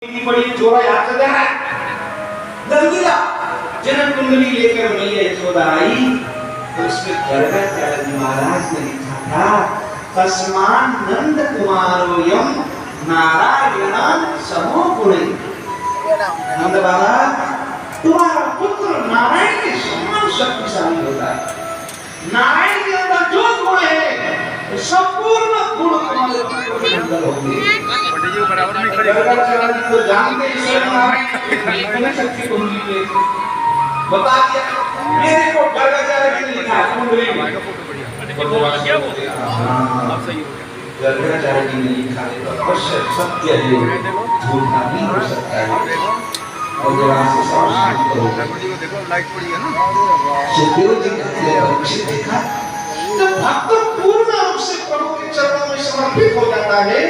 बड़ी चोरा याद से रहा है गलगीला जनक कुंडली लेकर मैया यशोदा आई तो उसमें गर्गाचार्य महाराज ने लिखा था तस्मान नंद कुमारोयम नारायण समो गुणे। नंद बाबा तुम्हारा पुत्र नारायण के समान शक्तिशाली होता है। नारायण के अंदर जो गुण है संपूर्ण गुण तुम्हारे पुत्र के अंदर होंगे। गर्गाचार्य तो जानते ही स्वयं नारायण शक्ति कुंडली में बता दिया मेरे को गर्गाचार्य ने लिखा है कुंडली में गर्गाचार्य ने लिखा है तो अवश्य सत्य है झूठा नहीं हो सकता है। और जब आपसे शांत हो देखो लाइट पड़ी है ना सुखदेव जी कहते हैं परीक्षित देखा जब भक्त पूर्ण रूप से प्रभु के चरणों में समर्पित हो जाता है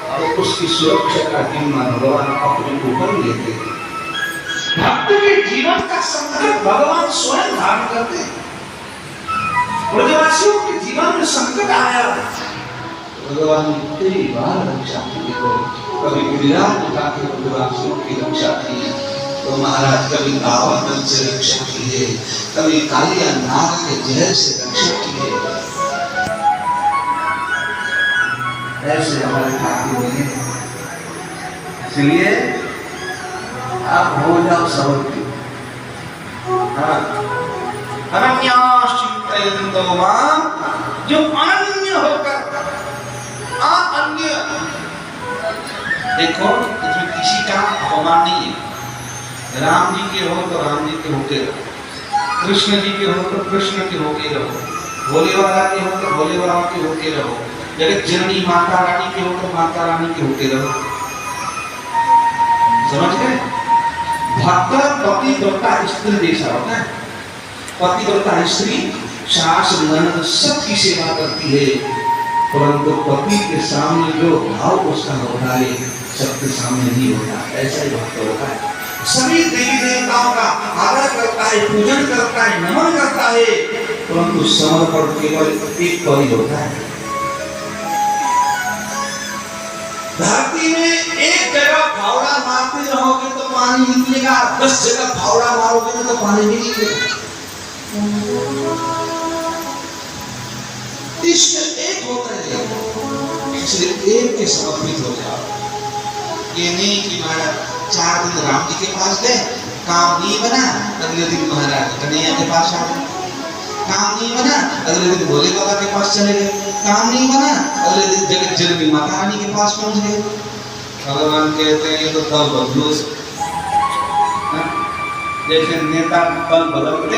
तो उसकी सुरक्षा का जिम्मा भगवान अपने ऊपर लेते हैं। भक्त के जीवन का संकट भगवान स्वयं धारण करते हैं। ब्रजवासियों के जीवन में संकट आया भगवान ने कई बार रक्षा की। कभी गिरिराज उठा के ब्रजवासियों की रक्षा की तो महाराज कभी रावण से रक्षा की है, कभी कालिया नाग के जहर से रक्षा की है। ऐसे हमारे ठाकुर ने इसलिए आप हो जाओ समर्पित। अनन्याश्चिन्तयन्तो मां जो अनन्य होकर अन्य देखो इसमें किसी का अपमान नहीं है। राम जी के हो तो राम जी के होके रहो, कृष्ण जी के हो तो कृष्ण के होके रहो, भोले वाला के हो तो भोले वाला के होके रहो, जगत जननी माता रानी के हो तो माता रानी के होके रहो। समझ गए? भक्त पतिव्रता स्त्री जैसा होता है। पतिव्रता स्त्री सास ननद सबकी सेवा करती है परंतु पति के सामने जो भाव उसका होता है सबके सामने नहीं होता। ऐसा ही भक्त होता है। सभी देवी देवताओं का आदर करता है, पूजन करता है, नमन करता है परंतु समर्पण केवल एक पर ही होता है। धरती में एक जगह फावड़ा मारते रहोगे तो पानी निकलेगा, 10 जगह फावड़ा मारोगे तो पानी नहीं निकलेगा। इष्ट एक होता है इसलिए एक के समर्पित हो जाओ। ये नहीं कि महाराज 4 दिन राम जी के पास गए काम नहीं बना अगले दिन महाराज कन्हैया के पास आ गए, काम नहीं बना अगले दिन भोले बाबा के पास चले गए, काम नहीं बना अगले दिन जगत जननी माता रानी के पास पहुंच गए। भगवान कहते हैं ये तो दल बदलूस जैसे नेता दल बदलते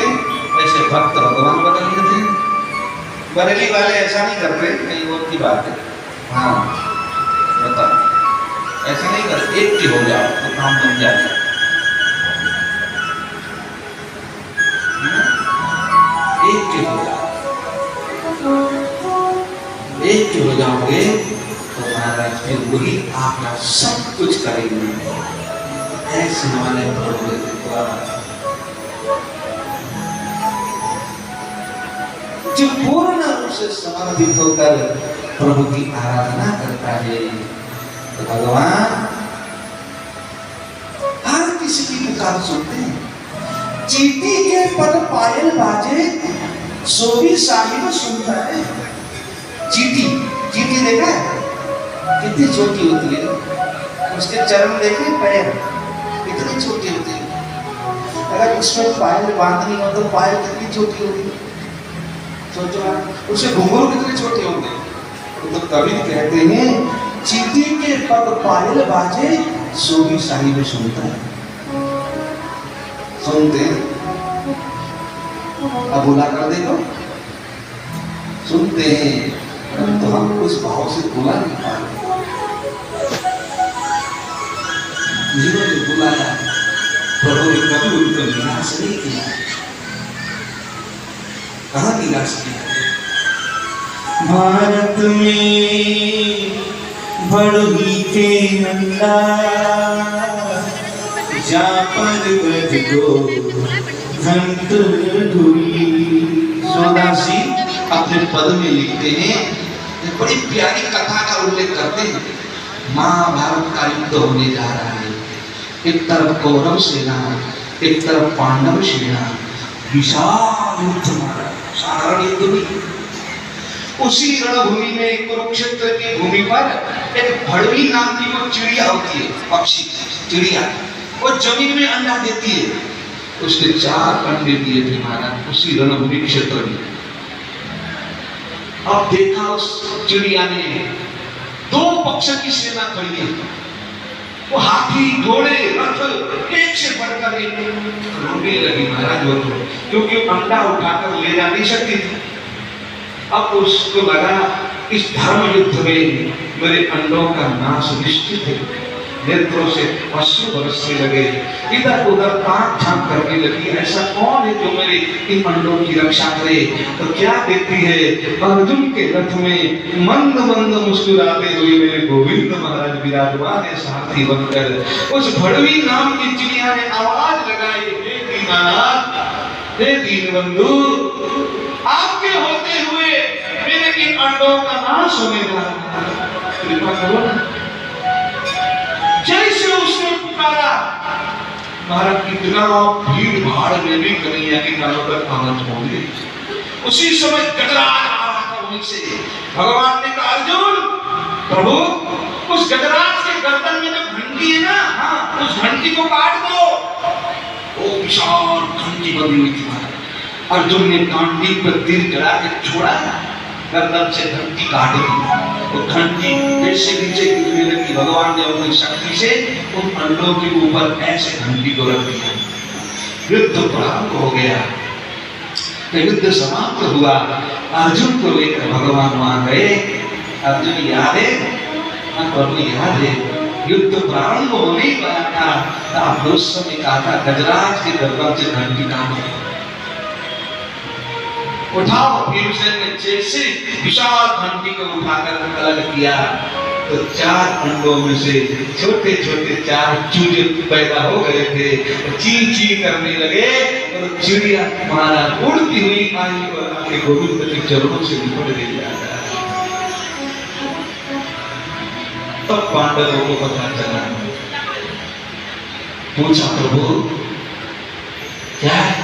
ऐसे भक्त भगवान बदल देते हैं। बरेली वाले ऐसा नहीं करते, कहीं और की बात है। हाँ बताओ ऐसा नहीं कर, एक की हो जाओ तो काम बन जाए। एक के हो जाओ, एक के हो जाओगे तो महाराज फिर वही आपका सब कुछ करेंगे। ऐसे हमारे जो पूर्ण रूप से समर्पित होकर प्रभु की आराधना करता है तो भगवान हर किसी की पुकार सुनते हैं। चींटी के पद पायल बाजे सो भी साहिब सुनता है। चींटी चींटी देखा है कितनी छोटी होती है, उसके चरण देखे पैर कितनी छोटी होती है। अगर उसमें पायल बांधनी हो तो पायल कितनी छोटी होती है। सोचो उसे घुंघरू कितने छोटे होंगे। तो कवि कहते हैं चींटी के पद पायल बाजे सो भी साहिब सुनता है। सुनते हैं अब बुला कर देखो सुनते हैं तो हम उस भाव से बुला नहीं पा रहे। जिन्होंने बुलाया प्रभु ने कभी उनको निराश नहीं किया। कहाँ निराश किया? भारत में बड़ोही के नंदा जा पर्वत को घंट ढूंढी। सोदासी अपने पद में लिखते हैं, बड़ी प्यारी कथा का उल्लेख करते हैं। महाभारत का युद्ध होने जा रहा है। एक तरफ कौरव सेना, एक तरफ पांडव सेना, विशाल युद्ध मारा, साधारण युद्ध नहीं। उसी रणभूमि में कुरुक्षेत्र की भूमि पर एक भड़वी नाम की वो चिड़िया होती है, पक्षी चिड़िया, वो जमीन में अंडा देती है। उसने 4 अंडे दिए थे महाराज उसी रणभूमि क्षेत्र में। अब देखा उस चिड़िया ने 2 पक्ष की सेना खड़ी है, वो हाथी घोड़े रथ एक से बढ़कर एक रोने लगी महाराज वो, क्योंकि अंडा उठाकर ले जा नहीं सकती थी। अब उसको लगा इस धर्म युद्ध में मेरे अंडों का नाश निश्चित है। नेत्रों से अश्रु बरसने लगे, इधर उधर ताक झांक करने लगी, ऐसा कौन है जो मेरे इन अंडों की रक्षा करे। तो क्या देखती है, अर्जुन के रथ में मंद मंद मुस्कुराते हुए मेरे गोविंद महाराज विराजमान है सारथी बनकर। उस भड़वी नाम की चिड़िया ने आवाज लगाई, हे दीनानाथ, हे दीनबंधु, आपके होते हुए मेरे इन अंडों का नाश होने जा रहा है, कृपा करो। जैसे उसने पुकारा, महाराज कितना भीड़ भाड़ में भी कन्हैया के कानों तक आवाज पहुंच गई। उसी समय गजराज आ रहा था वहीं से। भगवान ने कहा, अर्जुन प्रभु, उस गजराज के गर्दन में जो घंटी है ना, हाँ, उस घंटी को काट दो। वो विशाल घंटी बनी हुई थी महाराज। अर्जुन ने गांडी पर तीर चढ़ा के छोड़ा, गर्दन से घंटी काट दी। वो घंटी जैसे नीचे गिरने लगी, भगवान ने अपनी शक्ति से उन अंडों के ऊपर ऐसे घंटी को रख दिया। युद्ध प्रारंभ हो गया। युद्ध समाप्त हुआ। अर्जुन को लेकर भगवान वहां गए। अर्जुन याद है, प्रभु याद है, युद्ध प्रारंभ होने ही वाला था। आपने उस समय कहा था गजराज के गर्दन से घंटी काट उठाओ। भीमसेन ने जैसे विशाल घंटी को उठाकर अलग किया तो 4 अंडों में से छोटे छोटे 4 चूजे पैदा हो गए थे। ची ची करने लगे और चिड़िया महाराज उड़ती हुई आई और आके गोविंद के चरणों से लिपट गई। तब पांडवों को पता चला, पूछा प्रभु क्या है?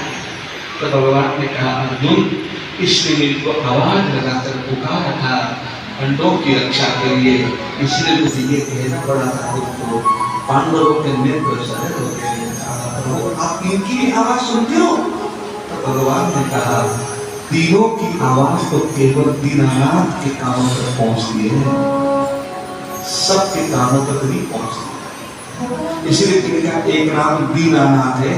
तो भगवान ने कहा, अर्जुन, इसने मेरे को आवाज लगाकर पुकारा था अंडों की रक्षा के लिए, इसलिए मुझे ये कहना पड़ा था उसको। पांडवों के नेत्र सरल हो गए। आप इनकी भी आवाज सुनते हो? तो भगवान ने कहा, तीनों की आवाज तो केवल दीनानाथ के कानों तक पहुंचती है, सबके कानों तक नहीं पहुंचती। इसलिए तिनका एक नाम दीनानाथ है।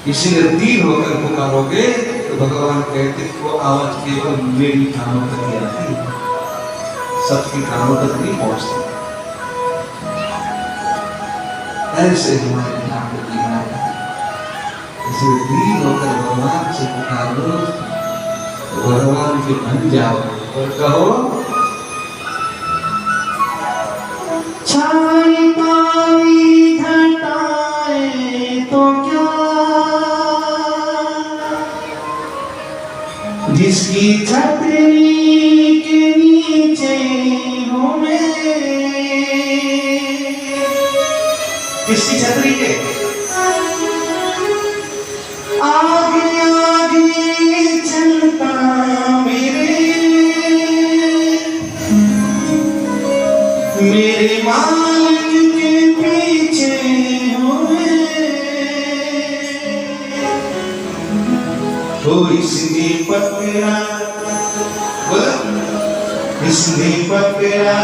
इसलिए दीन होकर पुकारोगे तो भगवान कहते वो आवाज केवल मेरी कानों तक ही आती है, सबके कानों तक नहीं पहुंचती। ऐसे हमारे नाम को दीना है। इसलिए दीन होकर भगवान से पुकारो तो भगवान के बन जाओ और कहो, छाई काली घटाए तो क्या, जिसकी छतरी के नीचे हूँ मैं। किसकी छतरी के? आगे आगे चलता मेरे मालिक के पीछे हुए। तो इसने पकड़ा, बोला इसने पकड़ा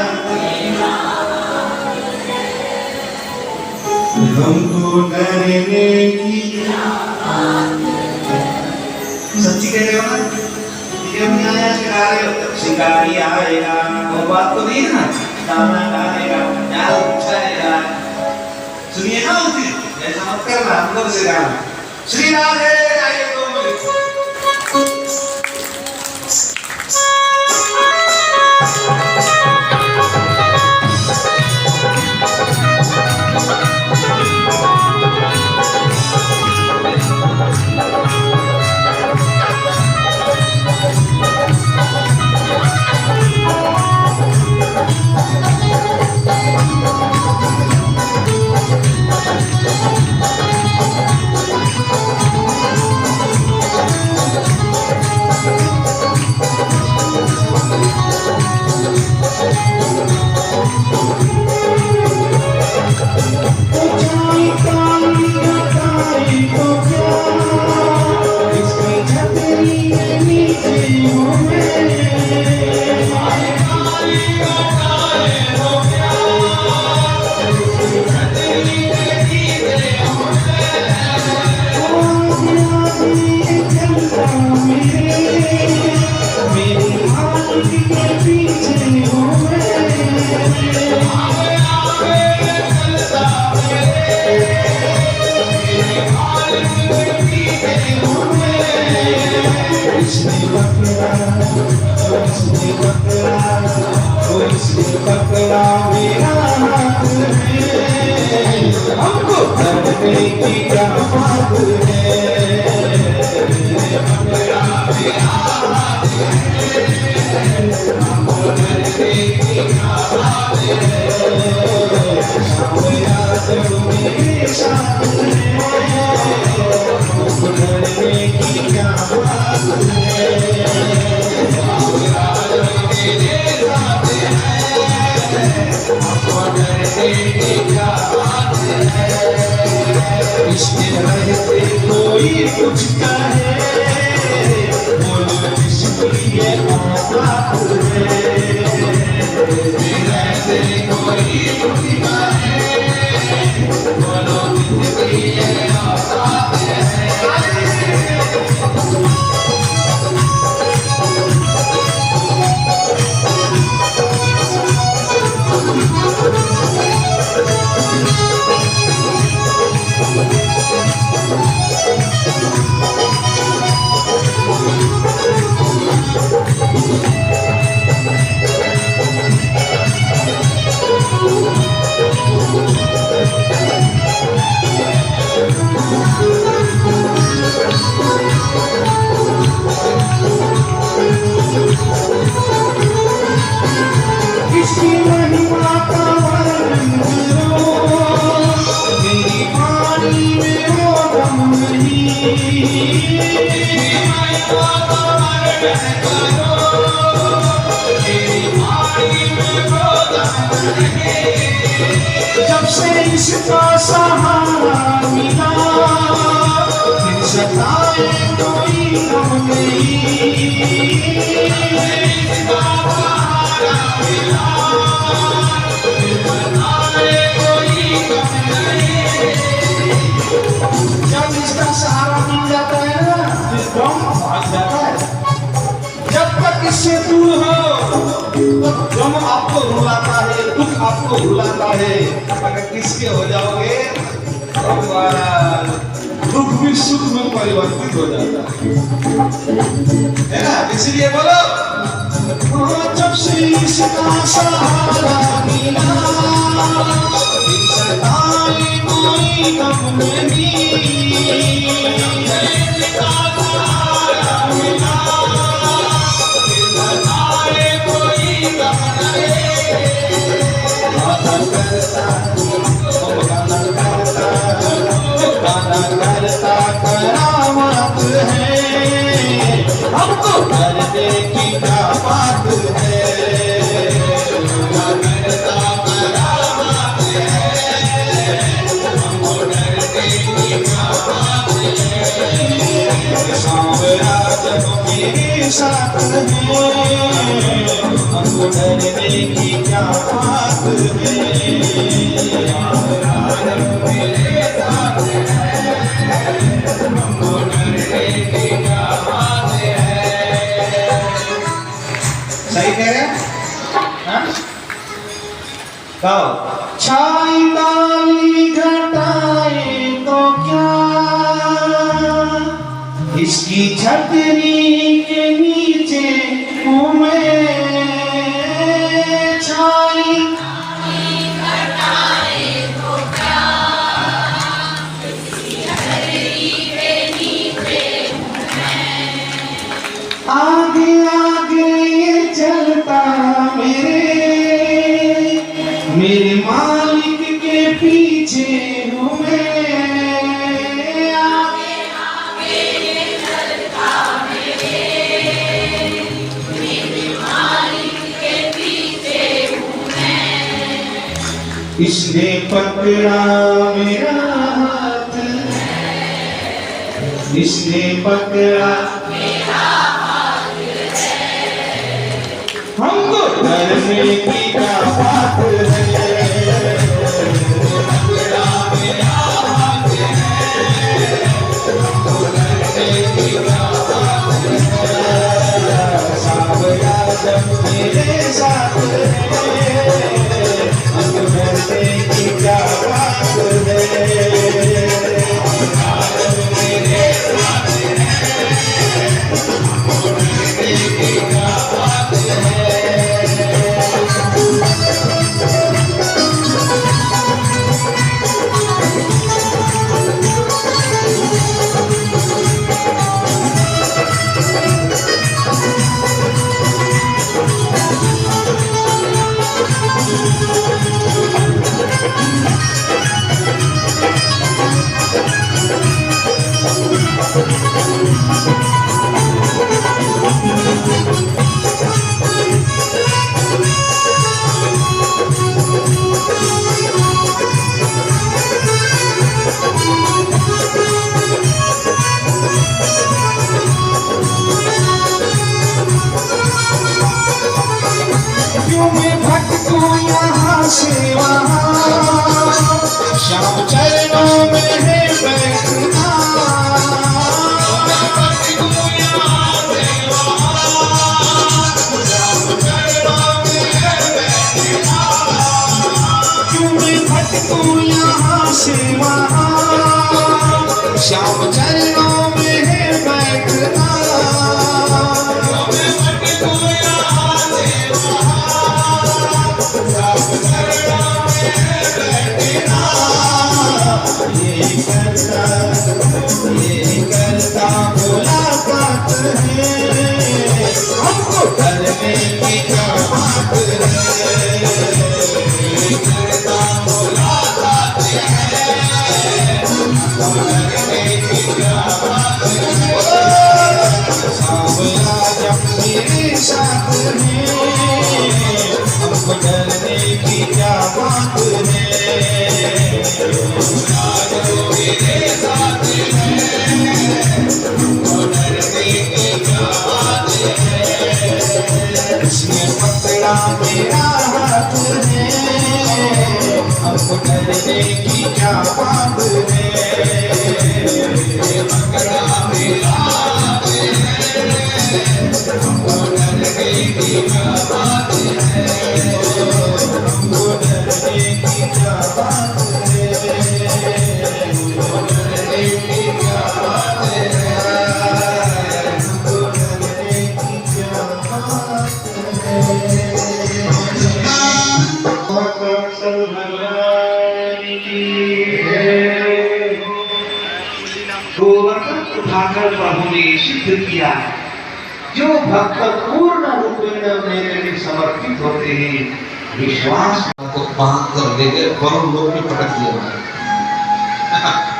हमको डरने की। सच्ची कह रहे हो ना? ये नहीं आया सिखा रहे हो, शिकारी आएगा वो बात तो नहीं है ना, गाना गाएगा, जाल उठाएगा, सुनिए ना उसे, ऐसा मत करना, अंदर से गाना। श्री राधे आइए तो इसके रहते कोई कुछ कहे, बोलो इसकी ये औकात है। रहते कोई कुछ कहे, बोलो इसकी ये औकात है। इसकी महिमा का वर्णन करो, मेरी वाणी में वो दम नहीं। महिमा का वर्णन करो, मेरी वाणी में वो दम नहीं। जब से इसका सहारा मिला, फिर सताए कोई गम नहीं। जब इसका सहारा मिल जाता है ना, फिर गम भाग जाता है। जब तक इससे दूर हो तो गम आपको रुलाता है, दुख आपको रुलाता है। अगर किसके हो जाओगे तो दुख भी सुख में परिवर्तित हो जाता है ना। इसलिए बोलो, जब से इसका सहारा मिला, फिर सताए कोई गम नहीं। इसका सहारा मिला, फिर सताए कोई गम नहीं। गाना करता करामत है, हमको करने की क्या बात है। करता करामत है, हमको डरने की क्या बात है। सांवरा जब मेरे साथ है, हमको डरने की क्या बात है। सांवरा जब मेरे साथ है, हमको डरने की क्या बात है। सही कह रहे हैं? छाई काली घटाए तो क्या, इसकी छतरी के नीचे हूँ मैं। छाई घटाए तो क्या, इसकी छतरी के नीचे हूँ मैं। आगे आगे ये चलता मेरे मालिक के पीछे हूँ मैं। आगे आगे ये चलता मेरे मालिक के पीछे हूँ मैं। इसने पकड़ा मेरा हाथ, इसने पकड़ा मेरा हाथ है, हमको डरने की क्या बात है। पकड़ा मेरा हाथ है, हमको डरने की क्या बात है। सांवरा जब मेरे साथ है, हमको डरने की क्या बात है। मेरे साथ है, हमको डरने की क्या बात है। यहाँ से वहाँ, श्याम चरणों में है बैठना। ये करता मुलाकात है, हमको डरने की क्या बात है। ये करता मुलाकात है, हमको डरने की क्या बात है। सांवला जब मेरे साथ है, हमको डरने की क्या बात है। मेरे साथ इसने पकड़ा मेरा हाथ है, हमको डरने की क्या बात है। पकड़ा मेरा हाथ है, हमको डरने की क्या बात है। हमको डरने की क्या बात है। हमको डरने की क्या बात है। गोवर्धन उठाकर प्रभु ने सिद्ध किया, जो भक्त पूर्ण रूपेण मेरे लिए समर्पित होते हैं, विश्वास को बांध कर ले गए वरुण लोक में पटक दिया।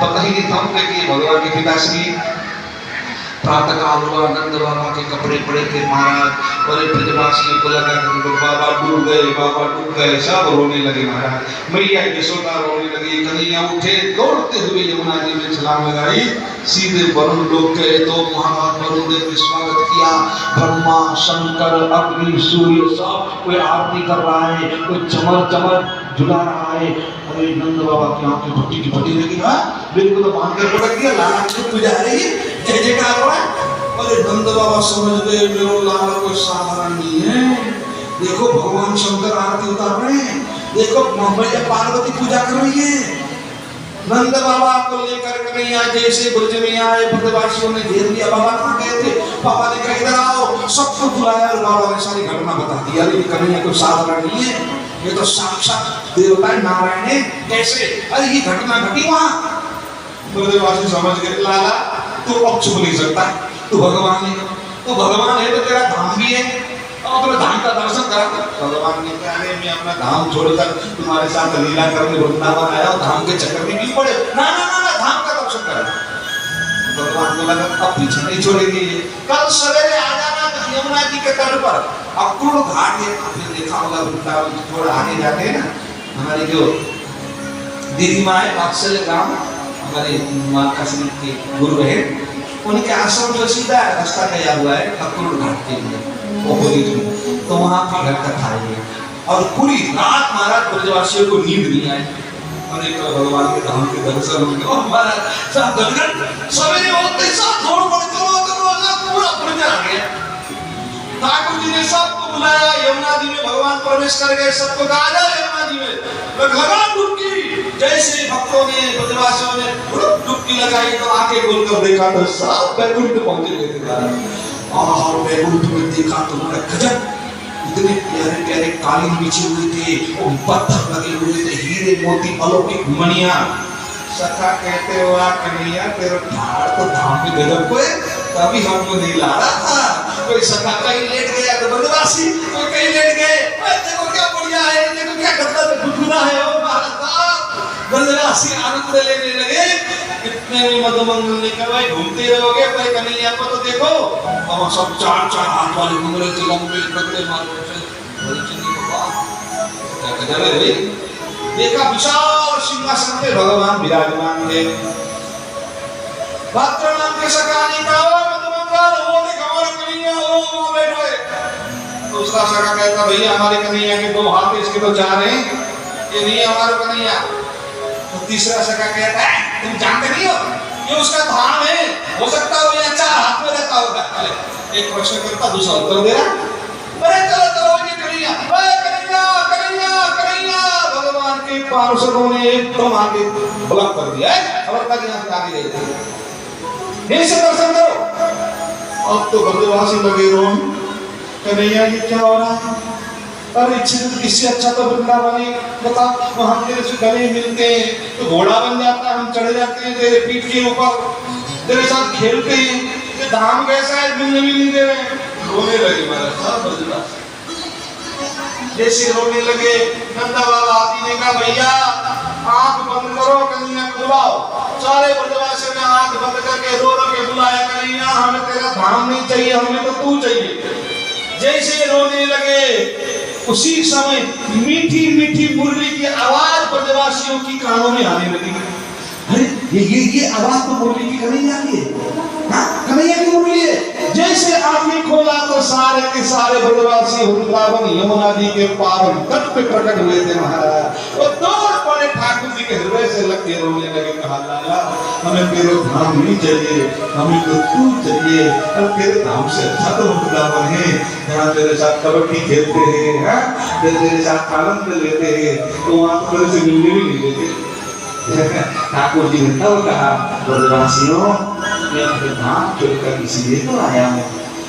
पता ही नहीं था उनके कि भगवान के पिताश्री प्रातः काल हुआ, नंद बाबा के कपड़े पड़े थे महाराज, और ब्रजवासियों को लगा बाबा डूब गए, बाबा डूब गए, सब रोने लगे महाराज। मैया यशोदा रोने लगी, कन्हैया उठे दौड़ते हुए यमुना जी में छलांग लगाई, सीधे वरुण लोक गए। तो महाराज वरुण देव ने स्वागत किया। ब्रह्मा शंकर अग्नि सूर्य सब कोई आरती कर रहा है, कोई चमर चमर झुला रहा है। अरे नंद बाबा की आंखें फटी की फटी लगी, बिल्कुल तो बांध कर पटक दिया, लाला की पूजा आ रही है, जय जयकार हो रहा है। अरे नंद बाबा समझ गए मेरे लाला कोई साधारण नहीं है। देखो भगवान शंकर आरती उतार रहे हैं, देखो मैया पार्वती पूजा कर रही है। नंद बाबा को लेकर कन्हैया जैसे ब्रज में आए, ब्रजवासियों ने घेर लिया। बाबा कहाँ गए थे? पापा ने कहा इधर आओ, सबको बुलाया और बाबा ने सारी घटना बता दी। अरे कन्हैया कोई साधारण नहीं है, ये तो साक्षात देवता नारायण है। कैसे? अरे ये घटना घटी वहां। ब्रजवासी समझ गए लाला तू अब छुप नहीं सकता, तू भगवान है, तू भगवान है तो तेरा धाम भी है, और तुम्हें धाम का दर्शन करा। भगवान ने कहा मैं अपना धाम छोड़कर तुम्हारे साथ लीला करने वृंदावन आया हूं, धाम के चक्कर में क्यों पड़े? ना ना ना ना, धाम का दर्शन करा। भगवान को लगा अब पीछे नहीं छोड़ेंगे, कल सवेरे आ जाना यमुना जी के तट पर, अक्रूर घाट है। आपने देखा होगा वृंदावन थोड़ा आगे जाते हैं ना, हमारी जो दीदी माँ है वात्सल्य गांव, हमारे माता श्री के गुरु है, उनके आश्रम जो सीधा रास्ता गया हुआ है अक्रूर घाट के लिए, तो वहां की घर कथा है। और पूरी रात महाराज ब्रजवासियों को नींद नहीं आई, और एक भगवान के धाम के दर्शन होंगे और महाराज सब गदगद सवेरे होते सब दौड़ पड़े, पूरा ब्रज आ गया। ठाकुर जी ने सबको बुलाया, यमुना जी में भगवान प्रवेश कर गए, सबको कहा जा यमुना जी में लगा डुबकी। जैसे भक्तों ने ब्रजवासियों ने डुबकी लगाई तो आंखें खोलकर देखा तो सब बैकुंठ पहुंचे थे। और बैकुंठ में देखा तो बड़ा गजब, इतने प्यारे प्यारे कालीन बिछे हुए थे, और पत्थर लगे हुए थे, हीरे मोती अलौकिक मणियां। सखा कहते हो कन्हैया तेरा ठाड़ तो धाम में गजब को है, तभी हमको नहीं ला रहा था। कोई सखा कहीं लेट गया तो ब्रजवासी कोई कहीं लेट गए, देखो क्या बढ़िया है, देखो क्या गद्दा में गुदगुदा है। ओ महाराज ब्रजवासी आनंद लेने लगे। इतने में मधुमंगल ने कहा भाई घूमते रहोगे भाई कन्हैया को तो देखो, और सब चार चार हाथ वाले घूम रहे थे, लंबे पतले मारो क्या गजब है भाई। देखा विशाल सिंहासन पे भगवान विराजमान थे। भद्र नाम के सखा ने कहा मधुमंगल वो देख हमारा कन्हैया वो बैठो है। दूसरा सखा कहता भैया हमारे कन्हैया के दो हाथ इसके तो चार हैं, ये नहीं हमारा कन्हैया। तो तीसरा सखा कहता है तुम जानते नहीं हो ये उसका धाम है, हो सकता है वो चार हाथ में रहता होगा। एक प्रश्न करता दूसरा उत्तर दे रहा। अरे चलो चलो ये कन्हैया कन्हैया कन्हैया कन्हैया भगवान के के पार्षदों ने एकदम आगे ब्लॉक कर दिया है, खबरदार यहाँ से आगे जाइए, यहीं से दर्शन करो। अब तो ब्रजवासी लगे रोन, कन्हैया ये क्या हो रहा है? अरे इससे अच्छा तो वृंदावन ही बता, वहां तेरे से गले मिलते हैं तो घोड़ा बन जाता है, हम चढ़ जाते हैं तेरे पीठ के ऊपर, तेरे साथ खेलते हैं, ये धाम कैसा है मिलने भी नहीं दे रहे। रोने लगे महाराज साहब ब्रजवासी, जैसे रोने लगे नंदा बाबा आदि ने कहा भैया आंख बंद करो, कन्हैया को बुलाओ। सारे ब्रजवासियों ने आंख बंद करके रो रो के बुलाया, कन्हैया हमें तेरा धाम नहीं चाहिए, हमें तो तू चाहिए। जैसे रोने लगे उसी समय मीठी मीठी मुरली की आवाज ब्रजवासियों की कानों में आने लगी। अरे ये आवाज तो मुरली की कन्हैया की है, हाँ कन्हैया की मुरली है। जैसे आंखें खोला तो सारे के सारे ब्रजवासी वृंदावन यमुना नदी के पावन तट पे प्रकट हुए थे महाराज। और दौड़ पड़े ठाकुर जी के हृदय से लग के रोने लगे, कहा लाला हमें तेरे धाम नहीं चाहिए, हमें तो तू चाहिए। और तेरे धाम से अच्छा तो वृंदावन है, जहाँ तेरे साथ कबड्डी खेलते हैं, तेरे साथ आनंद लेते हैं, तो वहाँ तो तेरे से मिलने भी नहीं देते। ठाकुर जी ने तब कहा ब्रजवासियों मैं अपने धाम छोड़कर इसलिए तो आया हूँ,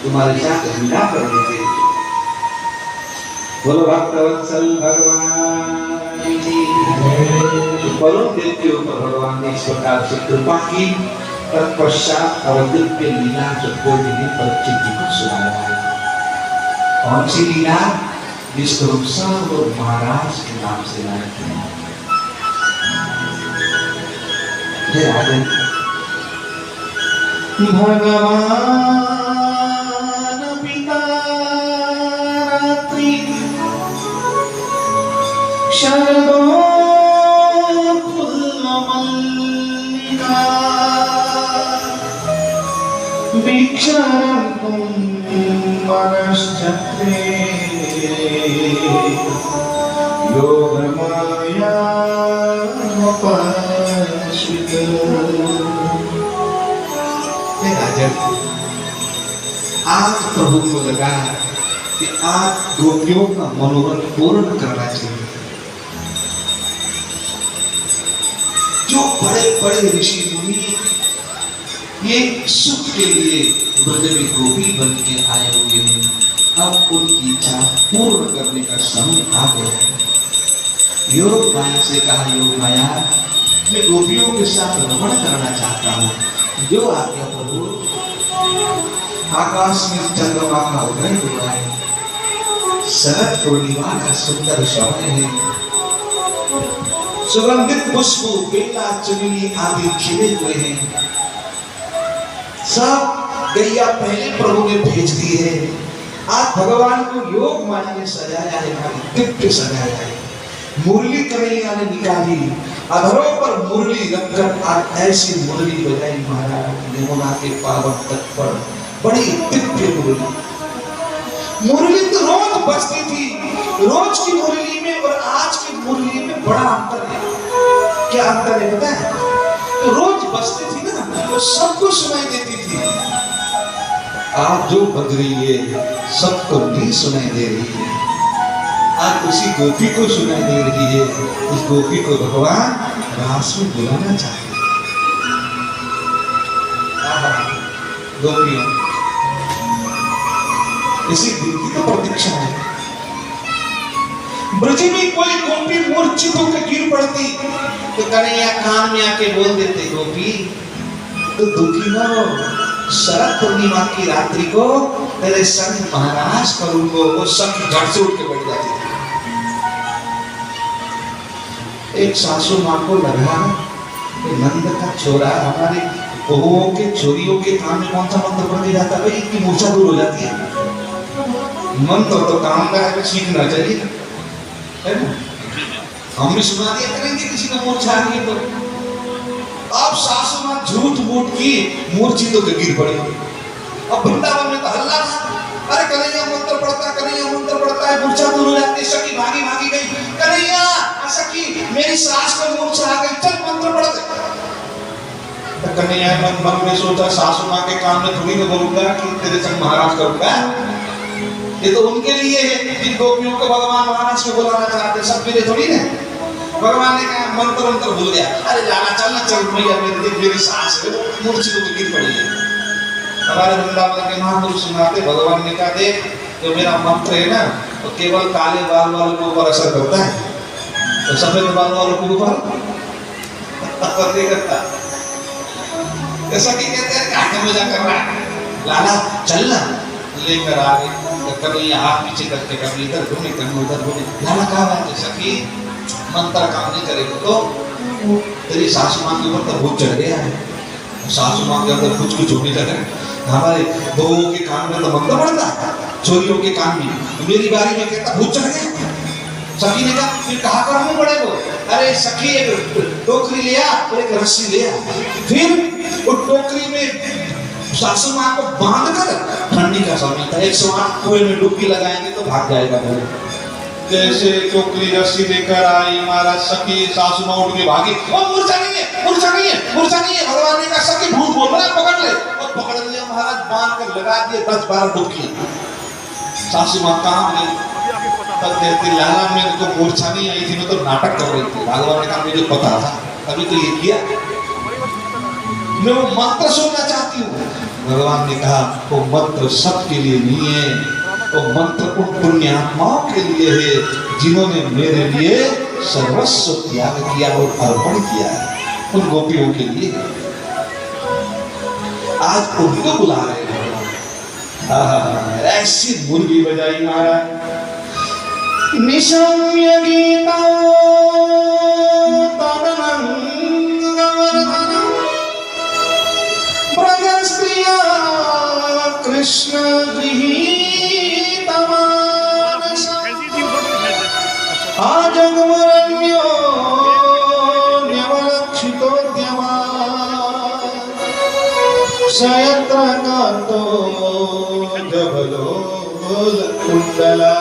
तुम्हारे साथ मिला करने के लिए। बोलो भक्तवत्सल भगवान की वरुण देव के ऊपर भगवान ने इस प्रकार से कृपा की। तत्पश्चात अवधूत के लीला चतुर्थ ने परीक्षित जी को सुनाया। कौन सी लीला? जिसको हम सब लोग महाराज के नाम से जानते हैं। भगवान पिता रात्रि शरदों फूल मल्लिका वीक्षणं मनश्चक्रे योगमाया आज प्रभु को लगा कि आज गोपियों का मनोरथ पूर्ण करना चाहिए। जो बड़े बड़े ऋषि मुनि ये सुख के लिए ब्रज में गोपी बन के आए हुए हैं, अब उनकी इच्छा पूर्ण करने का समय आ गया है। योग माया से कहा, योग माया मैं गोपियों के साथ रमण करना चाहता हूँ, जो आज्ञा प्रभु। आकाश में चंद्रमा का उदय हुआ है, शरद पूर्णिमा का सुंदर समय है, सुगंधित पुष्प बेला चमेली आदि खिले हुए हैं। सब गैया पहले प्रभु ने भेज दी है। आज भगवान को योग माया ने सजाया है, दिव्य सजाया है। मुरली कन्हैया ने निकाली, अधरों पर मुरली रखकर आज ऐसी मुरली बजाई महाराज यमुना के पावन तट पर, बड़ी दिव्य मुरली। मुरली तो रोज बजती थी, रोज की मुरली में और आज की मुरली में बड़ा अंतर है। क्या अंतर है पता है? तो रोज बजती थी ना तो सबको सुनाई देती थी, आज जो बज रही है सबको नहीं सुनाई दे रही है। आज उसी गोपी को सुनाई दे रही है, उस गोपी को भगवान रास में बुलाना चाहते हैं। गोपियों इसी दिन की तो प्रतीक्षा है। ब्रज में कोई गोपी मूर्छित होकर गिर पड़ती तो कन्हैया कान में आके बोल देते, गोपी तो दुखी न हो, शरद पूर्णिमा की रात्रि को तेरे संग महाराज करूंगा। वो संग घर से उठ के बैठ जाती थी। एक सासू माँ को लगा नंद का छोरा हमारे बहुओं के छोरियों के कान में कौन सा मंत्र पढ़ के जाता है, इनकी मूर्छा दूर हो जाती है। मंत्र तो काम का है, सीखना चाहिए, है ना? हम भी सुना दिया करेंगे किसी का मूर्छा आ गई तो। अब सासू माँ झूठ मूठ की मूर्छित होकर गिर पड़ी। अब वृंदावन में तो हल्ला, अरे कन्हैया मंत्र पढ़ता, कन्हैया मंत्र पढ़ता है, मूर्छा दूर हो जाती है। सखी भागी भागी गई, कन्हैया सखी मेरी सास को मूर्छा आ गई, चल मंत्र पढ़ दे। तो कन्हैया मन में सोचा, सासू माँ के कान में थोड़ी ना बोलूंगा कि तेरे संग महाराज करूंगा, ये तो उनके लिए है जिन गोपियों को भगवान महाराज को बुलाना चाहते, सब मेरे थोड़ी ना। भगवान ने कहा मंत्र मंत्र भूल गया, अरे लाला चल ना, चल भैया मेरी सांस है मूर्छित होकर गिर पड़ी है। हमारे वृंदावन के महापुरुष सुनाते, भगवान ने कहा देख जो मेरा मंत्र है ना वो तो केवल काले बाल वालों के ऊपर असर करता है, तो सफेद बाल वालों के ऊपर नहीं करता। ऐसा कि कहते हैं काहे मजा कर रहा है, लाला चल ना, लेकर आ गए, कभी हाथ पीछे करके कभी इधर घूमे कभी उधर घूमे। लाला कहा बात है सखी, मंत्र काम नहीं करेगा तो तेरी सासू माँ के ऊपर तो भूत चढ़ गया है, सासू माँ के अंदर कुछ कुछ होने लगा। हमारे बहुओं के कान में तो मंत्र पड़ता है, छोरियों के कान में, मेरी बारी में कहता भूत चढ़ गया। सखी ने कहा फिर कहा कर हमें बड़े को, अरे सखी एक टोकरी ले आ और एक रस्सी ले आ, फिर वो टोकरी में सासू माँ को बांध कर, ठंडी का समय था 108 कुएं में डुबकी लगाएंगे तो भाग जाएगा भूत। जैसे टोकरी रस्सी लेकर आई महाराज, सखी सासू माँ उठ के भागी, ओ मूर्छा नहीं है, मूर्छा नहीं है, मूर्छा नहीं है। भगवान ने कहा सखी भूत बोल रहा है, पकड़ ले, और पकड़ लिया महाराज, बांध कर लगा दिए 10-12 डुबकियां। सासू माँ कहाँ गई, तब कहती लाला मेरे को मूर्छा नहीं आई थी, मैं तो नाटक कर रही थी। भगवान ने कहा मुझे पता था, अभी तो ये किया, मैं वो मंत्र सुनना चाहती हूँ। भगवान ने कहा वो मंत्र सबके लिए नहीं है, वो मंत्र उन पुण्यात्माओं के लिए है जिन्होंने मेरे लिए सर्वस्व त्याग किया और अर्पण किया है, उन गोपियों के लिए। आज उनको बुला रहे हैं, ऐसी मुर्गी बजाई महाराज, निशम्य गीता ब्रजस्त्रिया कृष्ण गृहीतमानसा आजगमरण्यो न्यवलक्षितोद्यमा सयत्र कान्तो जबलो कुंडला।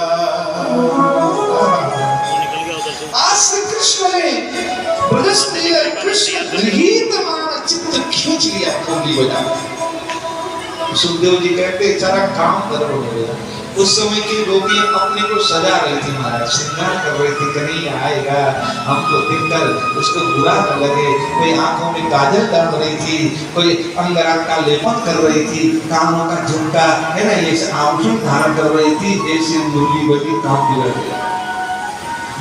आज श्री कृष्ण ने ब्रजस्त्रिय कृष्ण गृहीत माना चित्त खींच लिया मुरली बजा। सुखदेव जी कहते सारा काम कर रहे हो। उस समय की गोपियां अपने को सजा रही थी महाराज, श्रृंगार कर रही थी, कहीं आएगा हमको देखकर उसको बुरा न लगे। कोई आंखों में काजल डाल रही थी, कोई अंगराग का लेपन कर रही थी, कानों का झुमका है ना ये आभूषण धारण कर रही थी। ऐसी मुरली बजी काम बिगड़ गया।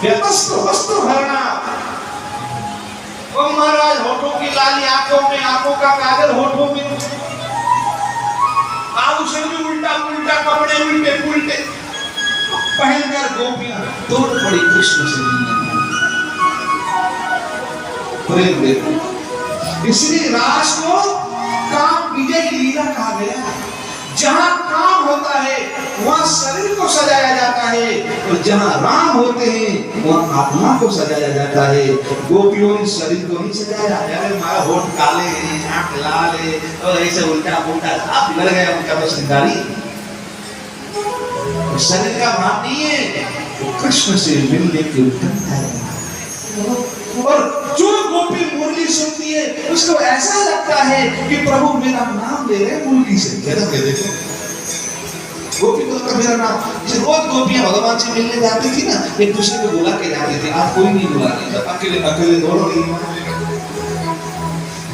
व्यतस्त वस्त्र भरना, ओ महाराज होठों की लाली आंखों में, आंखों का काजल होठों में, आभूषण भी उल्टा उल्टा, कपड़े उल्टे उल्टे पहनकर गोपियां तोड़ पड़ी कृष्ण से मिलने। प्रेम देखो, इसलिए रास को काम विजय लीला कहा गया। जहां काम होता है वहां शरीर को सजाया जाता है, और जहां राम होते हैं वहां आत्मा को सजाया जाता है। गोपियों ने शरीर को नहीं सजाया, अरे हमारा होठ काले हैं, आंख लाल है, और ऐसे उल्टा पुल्टा सब बिगड़ गया उनका तो श्रृंगारी। शरीर का भाव नहीं है, कृष्ण से मिलने की उत्कंठा है। और जो गोपी मुरली सुनती है उसको ऐसा लगता है कि प्रभु मेरा नाम ले रहे मुरली से। कहते देखो गोपी को तो मेरा नाम, रोज गोपियां भगवान से मिलने जाती थी ना, एक दूसरे को बुला के जाती थी। आज कोई नहीं बुला रही, सब अकेले अकेले दौड़ रही।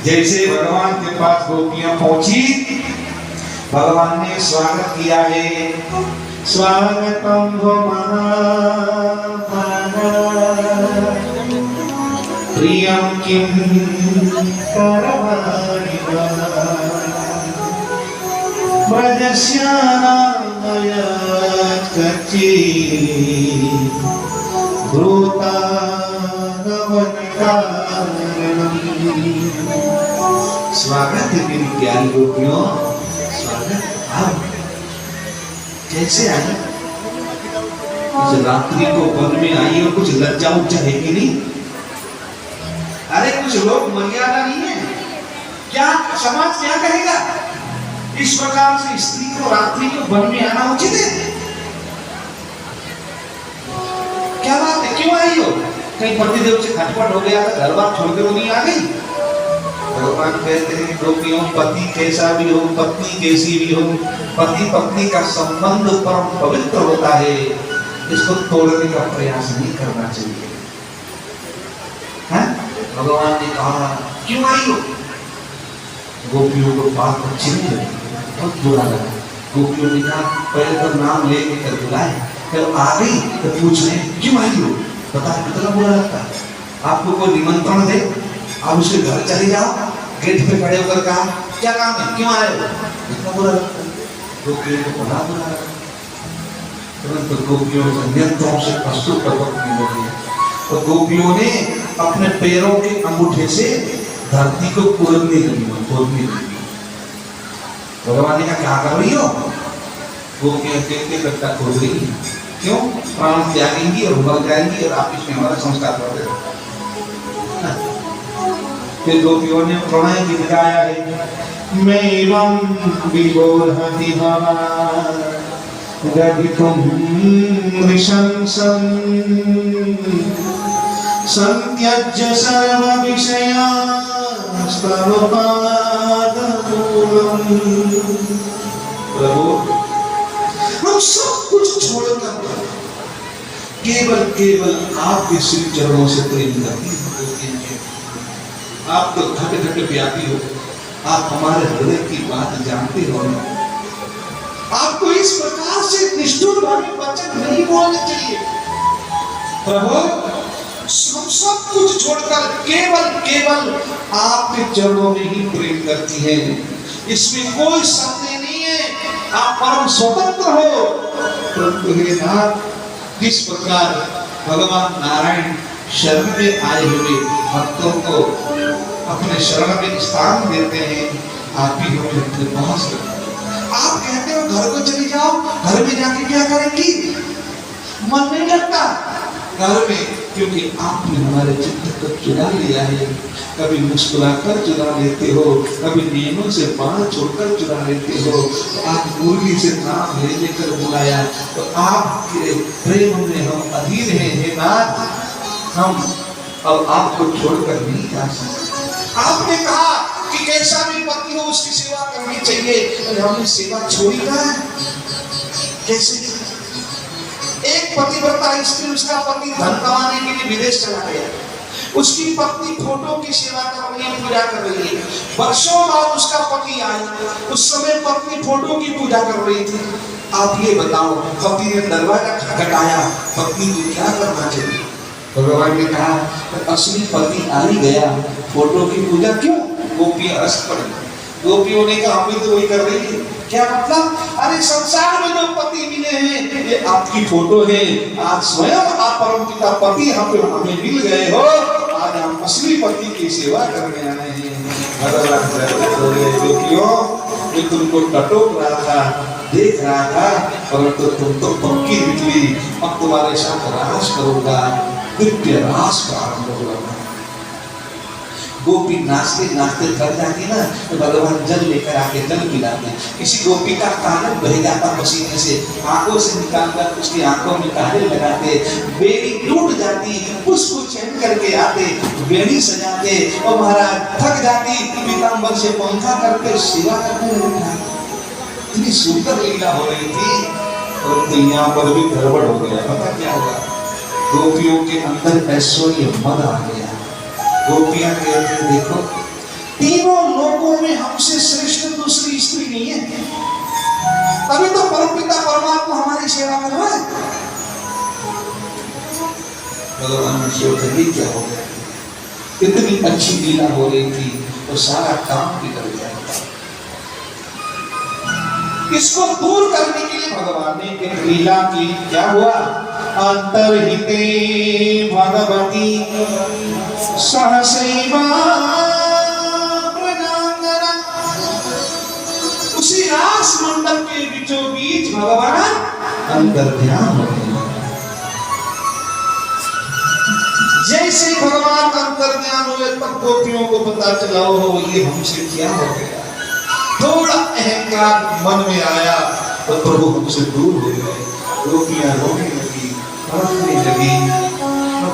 जैसे भगवान के पास गोपियां पहुंची, भगवान ने स्वागत किया है, स्वागतम प्रियम किम करवाणि ब्रजस्यानामय कच्ची भूता स्वागत है मेरी प्यारी गोपियों, स्वागत। आप कैसे आई? इस रात्रि को वन में आई और कुछ लज्जा उज्जा है कि नहीं? अरे कुछ लोग मर्यादा नहीं है क्या? समाज क्या कहेगा? इस प्रकार से स्त्री को रात्रि को वन में आना उचित है? क्या बात है, क्यों आई हो? कहीं पतिदेव से खटपट हो गया था, घर बार छोड़ के वो नहीं आ गई? भगवान कहते हैं गोपियों, पति कैसा भी हो, पत्नी कैसी भी हो, पति पत्नी का संबंध परम पवित्र होता है, इसको तोड़ने का प्रयास नहीं करना चाहिए। भगवान ने कहा क्यों आई हो? गोपियों को बात अच्छी नहीं लगी, बहुत बुरा लगा। गोपियों ने कहा पहले तो नाम ले कर बुलाए, फिर आ गई तो पूछ रहे क्यों आई हो? पता कितना बुरा लगता है। आपको कोई निमंत्रण दे, आप उसके घर चले जाओ, गेट पे खड़े होकर कहा क्या काम है, क्यों आए हो? इतना बुरा लगता है। गोपियों को बड़ा बुरा लगा। तुरंत गोपियों के नियंत्रण से प्रस्तुत करने लगी और गोपियों ने अपने पैरों के अंगूठे से धरती को खोदने लगी। भगवान ने कहा क्या कर रही हो? गोपियां देखते लगता खोद रही। क्यों? प्राण त्यागेंगी और मर जाएंगी और आप इसमें हमारा संस्कार कर देगा। फिर गोपियों ने प्रणय गीत गाया है, मैं एवं विबोधति भावा गदितुं नृशंसं संत्यज्य सर्व विषयास्तव पादमूलम्। प्रभु हम सब कुछ छोड़कर केवल आपके श्री चरणों से प्रेम करते हैं। आप तो घट घट व्यापी हो, आप हमारे हृदय की बात जानते हो। आपको इस प्रकार से निष्ठुर वाले वचन नहीं बोलने चाहिए। प्रभु हम सब कुछ छोड़कर केवल आपके चरणों में ही प्रेम करती है, इसमें कोई संदेह नहीं है। आप परम स्वतंत्र हो। परंतु हे नाथ, जिस प्रकार भगवान नारायण शरण में आए हुए भक्तों को अपने शरण में स्थान देते हैं, आप भी हमें अपने पास रखें। आप कहते हो घर को चली जाओ, घर में जाके क्या करेंगी? मन नहीं लगता घर में, क्योंकि आपने हमारे चित्त को चुरा लिया है। कभी मुस्कुराकर चुरा लेते हो, कभी नींदों से बाण छोड़कर चुरा लेते हो। आप मुर्गी से नाम ले लेकर बुलाया, तो आपके प्रेम में हम अधीर हैं। हे नाथ, हम अब आपको छोड़कर नहीं जा सकते। आपने कहा कि कैसा भी पति हो उसकी सेवा करनी चाहिए, और हमने सेवा छोड़ी ना। कैसे? एक पतिव्रता स्त्री, उसका पति धन कमाने के लिए विदेश चला गया, उसकी पत्नी फोटो की सेवा कर रही है, पूजा कर रही है। वर्षों बाद उसका पति आया, उस समय पत्नी फोटो की पूजा कर रही थी। आप ये बताओ, पति ने दरवाजा खटखटाया, पत्नी को क्या करना चाहिए? भगवान ने कहा असली पति आ ही गया, फोटो की पूजा क्यों? गोपियां हंस पड़ी। गोपियों ने कहा हम भी तो वही कर रही है। क्या मतलब? अरे संसार में जो पति मिले हैं ये आपकी फोटो है। आज स्वयं आप परमपिता पति हमें मिल गए हो, आज हम असली पति की सेवा करने आए हैं। भगवान गोपियों, मैं तुमको टटोल रहा था, देख रहा था, परंतु तुम तो पक्की निकली। अब तुम्हारे साथ रास करूंगा, दिव्य रास प्रारंभ होगा। गोपी नाचते नाचते थक जाती ना, तो भगवान जल लेकर आके जल पिलाते। किसी गोपी का काजल बह जाता पसीने से, आंखों से निकालकर उसकी आंखों में काजल लगाते। बेड़ी टूट जाती, उसको चैन करके आते, बेड़ी सजाते, और महाराज थक जाती, पीतांबर से पंखा करके सेवा करने लगे। इतनी सुंदर लीला हो रही थी, और यहाँ पर भी गड़बड़ हो गया। पता क्या हुआ? गोपियों के अंदर ऐश्वर्य मद आ गया। गोपियां कहते हैं देखो, तीनों लोगों में हमसे श्रेष्ठ दूसरी स्त्री नहीं है, तभी तो परमपिता परमात्मा हमारी सेवा कर रहा है। भगवान ने सोचा ये क्या हो गया? इतनी अच्छी लीला हो रही थी, तो सारा काम बिगड़ गया। इसको दूर करने के लिए भगवान ने एक लीला की। क्या हुआ? अंतर्हिते भगवती सहसैवा प्रजांगना। उसी रास मंडप के बीचों बीच भगवान अंतर्ध्यान हो गए। जैसे भगवान अंतर्ध्यान हुए, तब गोपियों को पता चला हो ये हमसे क्या हो गया। थोड़ा अहंकार मन में आया तो प्रभु हमसे दूर हो गए। गोपियां रोने लगी, तड़पने लगी,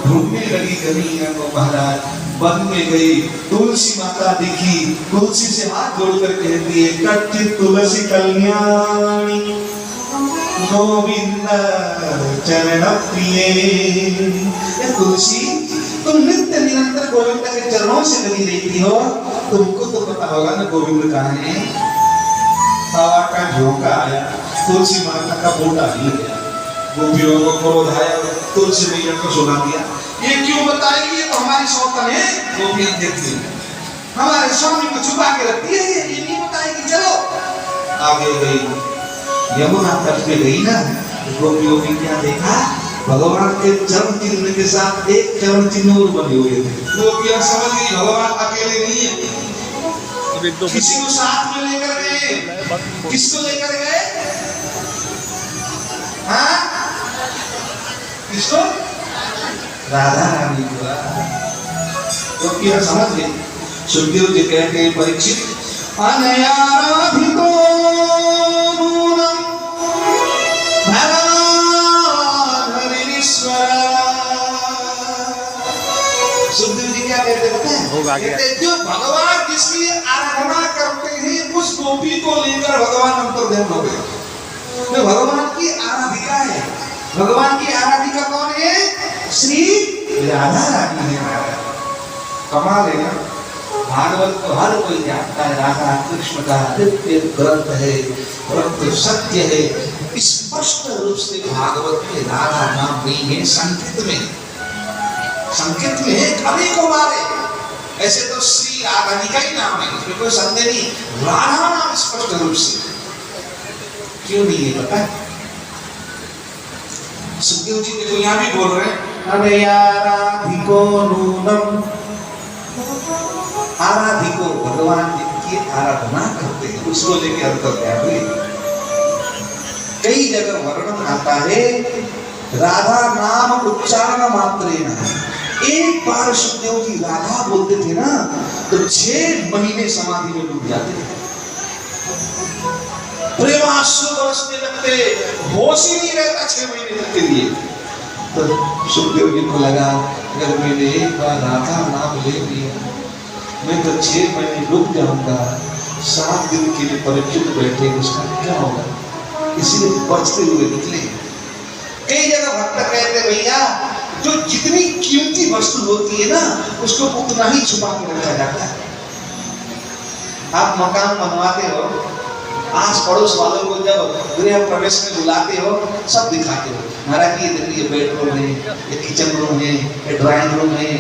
ढूंढने लगी कन्हैया को। महाराज वन में गई, तुलसी माता दिखी, तुलसी से हाथ जोड़कर कहती है कच्ची तुलसी कल्याणी गोविंद चरण प्रिय। तुलसी तुम नित्य निरंतर गोविंद के चरणों से गली देती हो, तुमको तो पता होगा ना गोविंद कहाँ है। हवा का झोंका आया, तुलसी माता का बूटा हिल गया, गोपियों को क्रोध आया, तुलसी मैया को सुना दिया। ये क्यों बताएगी? ये तो हमारी सौतन है। गोपियां देखती हैं, हमारे स्वामी को छुपा के रखती है, ये नहीं बताएगी। चलो आगे गई, यमुना तट पे गई ना, गोपियों ने क्या देखा? भगवान के चरण चिन्ह के साथ एक चरण चिन्ह और बने हुए थे। गोपियां समझ गई भगवान अकेले नहीं है, किसी को साथ में लेकर गए। किसको लेकर गए? हाँ, किसको? राधा रानी को। गोपियां समझ गई। सुखदेव जी कहते हैं, परीक्षित, अनयाराधितो मूलम सुखदेव जी क्या कहते हैं? कहते जो भगवान जिसकी आराधना करते हैं उस गोपी को लेकर भगवान अंतर्ध्यान हो गए। तो भगवान की आराधिका है। भगवान की आराधिका कौन है? श्री राधा रानी है। कमाल है ना। भागवत को हर कोई जानता है, राधा कृष्ण का दिव्य ग्रंथ है, परंतु सत्य है, स्पष्ट रूप से भागवत में राधा नाम नहीं है, संकेत में है, कभी को मारे। ऐसे तो श्री राधानी का ही नाम है, इसमें कोई संदेह नहीं। राधा नाम स्पष्ट रूप से क्यों नहीं है पता है? सुखदेव जी देखो यहाँ भी बोल रहे हैं, अरे आराधिको नूनम, आराधिको भगवान की आराधना करते हैं, उसको लेके अंतर्ध्यान है। कई जगह वर्णन आता है, राधा नाम उच्चारण मात्रेण। एक बार सुखदेव जी राधा बोलते थे ना तो 6 महीने समाधि में डूब जाते थे, प्रेमाश्रु बरसने लगते, होश ही नहीं रहता 6 महीने तक के लिए। तो सुखदेव जी को लगा, अगर मैंने एक बार राधा नाम ले लिया मैं तो 6 महीने डूब जाऊंगा। 7 दिन के लिए परीक्षित बैठे, उसका क्या होगा? इसलिए बचते हुए निकले। कई जगह भक्त कहते भैया जो जितनी कीमती वस्तु होती है ना उसको उतना ही छुपा के रखा जाता है। आप मकान बनवाते हो, आस पड़ोस वालों को जब गृह प्रवेश में बुलाते हो सब दिखाते हो, महाराज ये देखो ये बेडरूम है, ये किचन रूम है, ये ड्राइंग रूम है,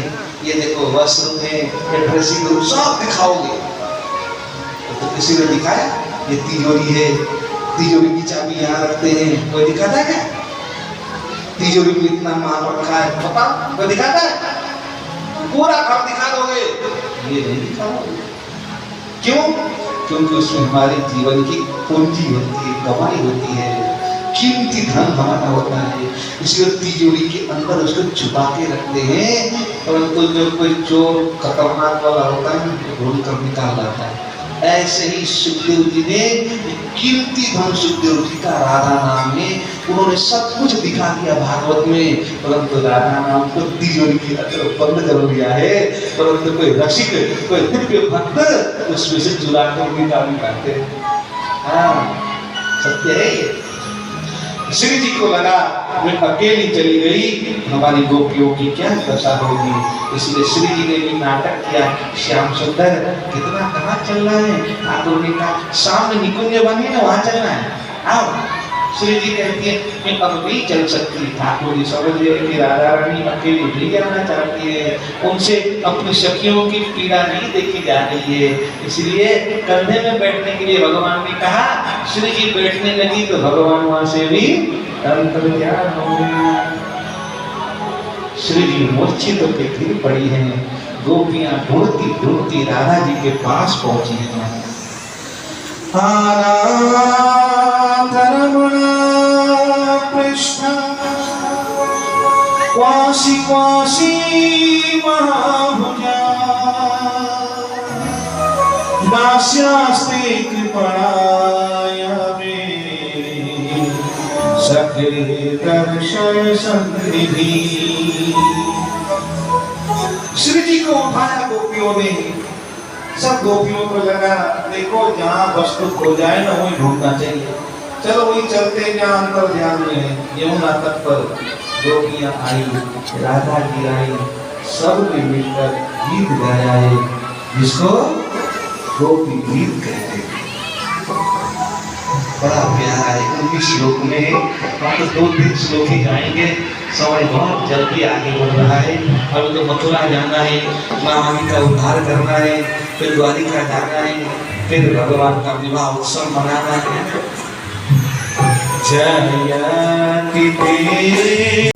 ये देखो वॉशरूम है, ये ड्रेसिंग रूम, सब दिखाओगे। तो किसी ने दिखाया? ये तिजोरी है, तिजोरी की चाबी यहाँ रखते हैं, कोई दिखाता है क्या? तिजोरी में इतना माल रखा है, पता कोई दिखाता है? पूरा घर दिखा दोगे, ये नहीं दिखाओगे। क्यों? क्योंकि उसमें हमारे जीवन की पूंजी होती है, कमाई होती है, कीमती धन हमारा होता है, इसलिए तिजोरी के अंदर उसको छुपा के रखते हैं। परंतु जो कोई चोर खतरनाक वाला होता है ढूंढ कर निकाल लाता है। ऐसे ही सुखदेव जी ने कीमती धन सुखदेव जी का राधा नाम में उन्होंने सब कुछ दिखा दिया भागवत में, परंतु राधा नाम को तिजोरी के अंदर बंद कर दिया है। परंतु कोई रसिक, कोई दिव्य भक्त उसमें से चुरा कर निकाल पाते। हाँ, सत्य है ये। श्री जी को लगा मैं अकेली चली गई, हमारी गोपियों की क्या दशा होगी। इसलिए श्री जी ने भी नाटक किया, श्याम सुंदर कितना कहाँ चल रहा है? ठाकुर ने कहा सामने निकुंज बनी है वहां चलना है, आओ। श्री जी कहती है मैं अब नहीं चल सकती। ठाकुर जी समझ गए कि राधा रानी अकेली नहीं जाना चाहती है, उनसे अपनी सखियों की पीड़ा नहीं देखी जा रही है, इसलिए कंधे में बैठने के लिए भगवान ने कहा। श्री जी बैठने लगी तो भगवान वहां से भी अंतर्ध्यान हो गए। श्री जी मूर्छित होकर गिर पड़ी हैं। गोपियां ढूंढती ढूंढती राधा जी के पास पहुंची हैं। क्वासी क्वासी महाभुजा दास्यास्ते कृपणाया मे सखे दर्शन संनिधि। श्री जी को उठाया गोपियों ने, सब गोपियों को लगा देखो जहाँ वस्तु खो जाए ना वही ढूंढना चाहिए, चलो वही चलते जहाँ अंतर्ध्यान में है। यमुना तट पर गोपियां आई, राधा जी आई, सबने मिलकर गीत गाया है जिसको गोपी गीत कहते हैं। बड़ा प्यारा है। 19 श्लोक में मात्र 2-3 श्लोक ही गाएंगे, समय बहुत जल्दी आगे बढ़ रहा है। अभी तो मथुरा जाना है, महामारी का उद्धार करना है, फिर द्वारिका जाना है, फिर भगवान का विवाह उत्सव मनाना है। जयति तेरे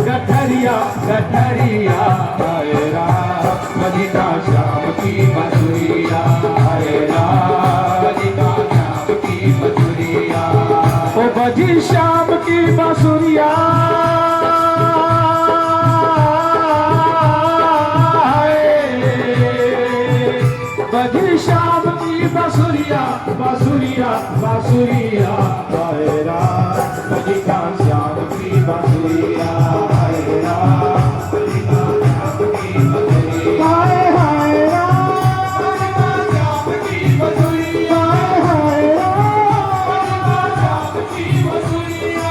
गठरिया गठरिया हरे राम बजिता श्याम की मधुरिया हरे राम बजिता श्याम की मधुरिया ओ बजी श्याम की बांसुरिया बजी श्याम की बांसुरिया बांसुरिया बांसुरिया हरे राम बजिता श्याम की बांसुरिया हरे राम बजिता श्याम की मधुरिया हाय हाय राम बजिता श्याम की मधुरिया हाय राम बजिता श्याम की मधुरिया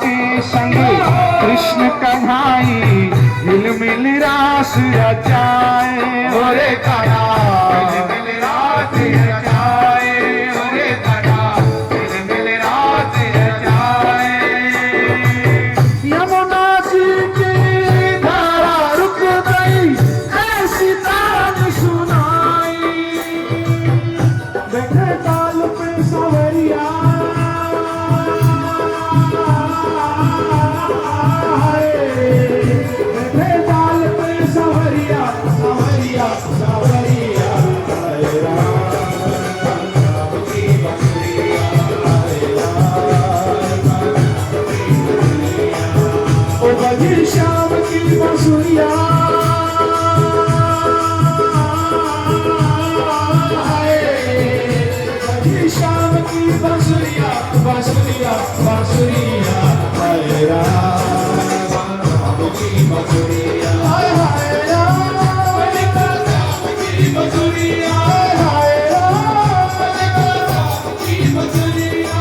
के संग कृष्ण कन्हाई हिल मिल रास रचाए ओरे करा हिल मिल रास रचाए ओरे करा हिल मिल रास रचाए यमुना जी की धारा रुक गई ऐसी तान सुनाई बैठे ताल पे सवरिया बैठे ताल पे सवरिया सवरिया सवरिया हाय राम की बंसुरिया हाय राम ओ बजी श्याम की बंसुरिया शाम की बांसुरिया बांसुरिया बांसुरिया हाय राम शाम की बांसुरिया हाय हाय राम शाम की बांसुरिया हाय राम शाम की बांसुरिया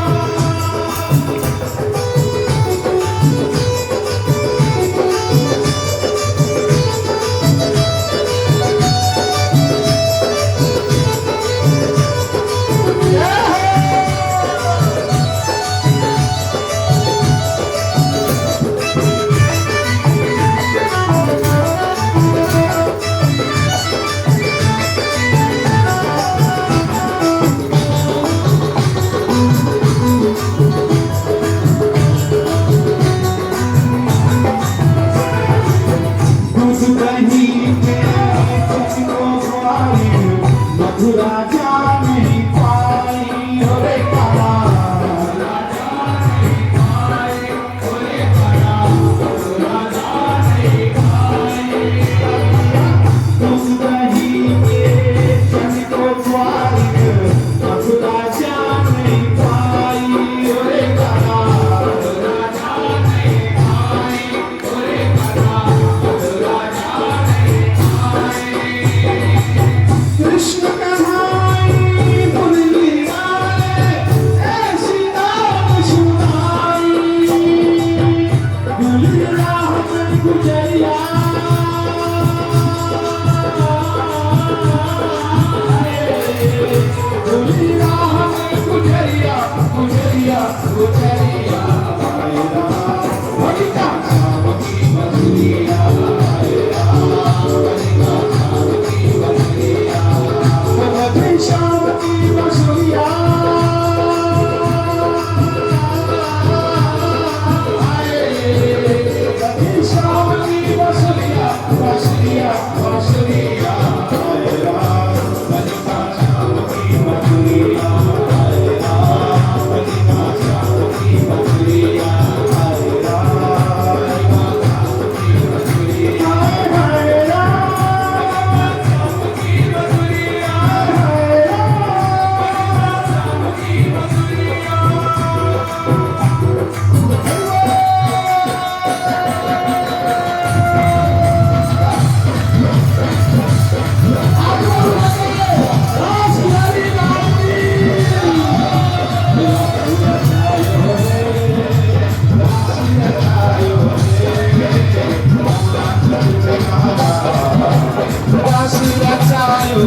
मधुरा जानी पाई ओरे काला मधुरा जानी पाई ओरे काला कृष्ण कन्हाई मुरली गाए ऐसी नाम सुनाई गुली राह में गुजरिया गुली राह में गुजरिया गुजरिया गुजरिया हाय राम बलिका शाम की बंसुरिया हाय राम बलिका शाम की बंसुरिया बजे शाम की बंसुरिया बजे शाम की बंसुरिया बंसुरिया बंसुरिया हाय राम बलिका शाम की बंसुरिया हाय राम बलिका शाम की बंसुरिया हाय राम बलिका शाम की बंसुरिया हाय राम शाम की बंसुरिया हाय राम शाम की बंसुरिया रास हरि राम रास रचायो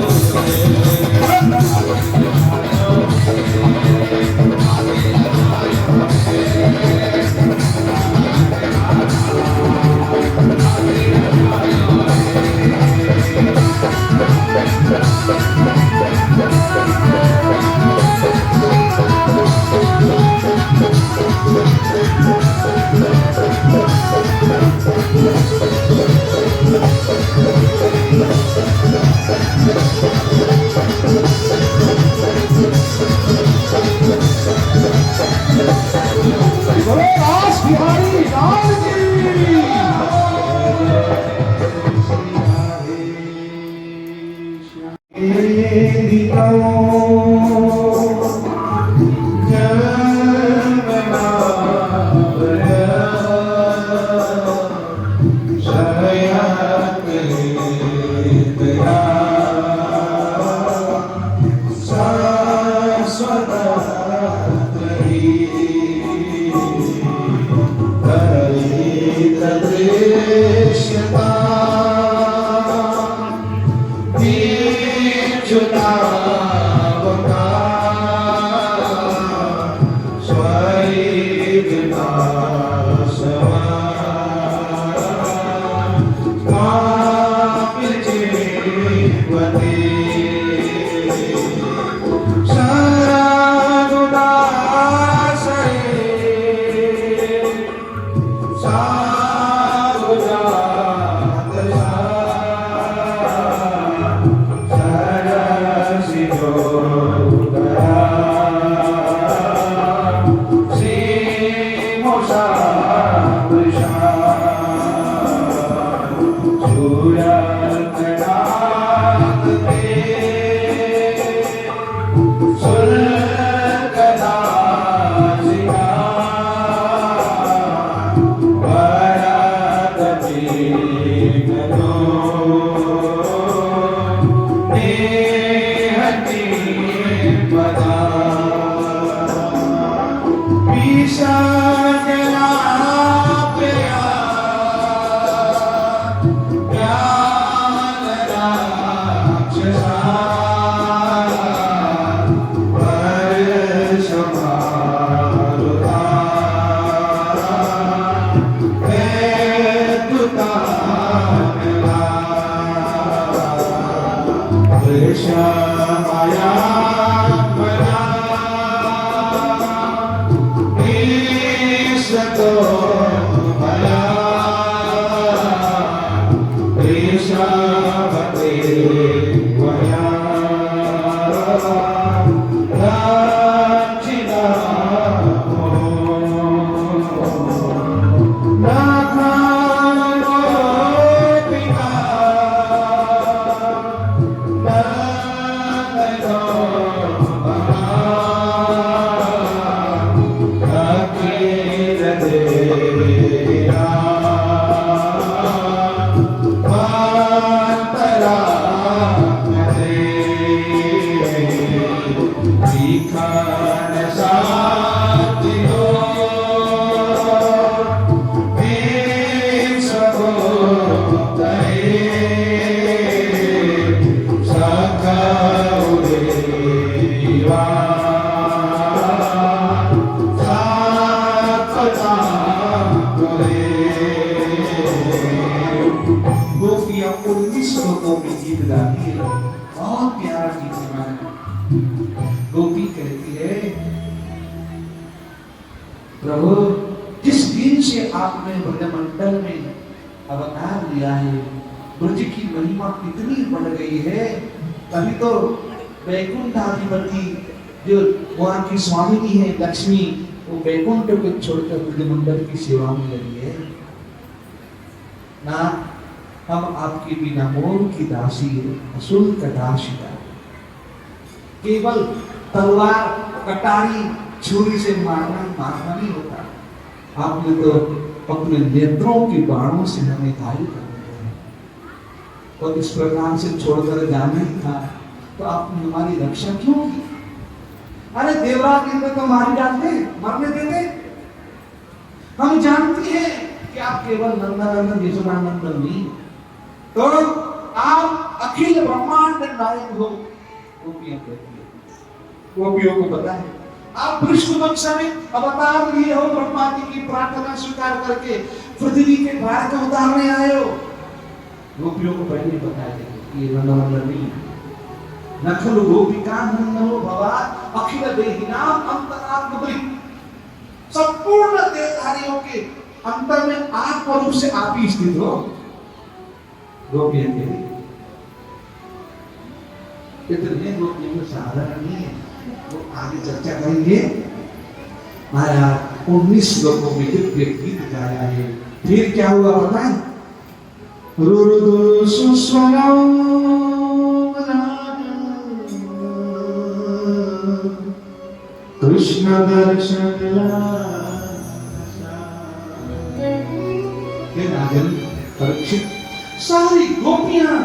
बोलो रास बिहारी लाल चुनाव का स्वर्ग का सवार काबिल जीवते बहुत प्यारा गीत है। गोपी कहती है, प्रभु जिस दिन से आपने ब्रजमंडल में अवतार लिया है, ब्रज की महिमा कितनी बढ़ गई है। तभी तो वैकुंठाधिपति जो वहाँ की स्वामिनी है लक्ष्मी, वो वैकुंठ को छोड़कर ब्रजमंडल की सेवा में लगी है ना। हम आपके बिना मोर की दासी असुर का दासीदा, केवल तलवार कटारी छुरी से मारना नहीं होता। आपने तो अपने नेत्रों के बाणों से हमें घायल कर दिया है, और इस प्रकार से छोड़कर जाना ही था तो आपने हमारी रक्षा क्यों की? अरे देवराज इंद्र तो मार डालते, मरने देते। हम जानते हैं कि आप केवल नंदनंदन यशोदानंदन नहीं, तो आप अखिल ब्रह्मांड नायक हो। गोपियां कहती है, गोपियों को पता है आप विष्णुवंश में अवतार लिए हो, ब्रह्मा जी की प्रार्थना स्वीकार करके पृथ्वी के भार को उतारने आए हो। गोपियों को पहले बताया कि ये नंदनंदन नहीं, नखलु गोपिका नंदनो भवा अखिल देहिनाम अंतरात्मदि, संपूर्ण देहधारियों के अंतर में आत्म रूप से आप ही स्थित हो। गोपियां के इतने गोपियों को साधारण नहीं है, वो आगे चर्चा करेंगे। महाराज 19 श्लोकों में दिव्य गीत गाया है। फिर क्या हुआ पता है? रुरुदु सुस्वरम कृष्ण दर्शन परीक्षित सारी गोपियां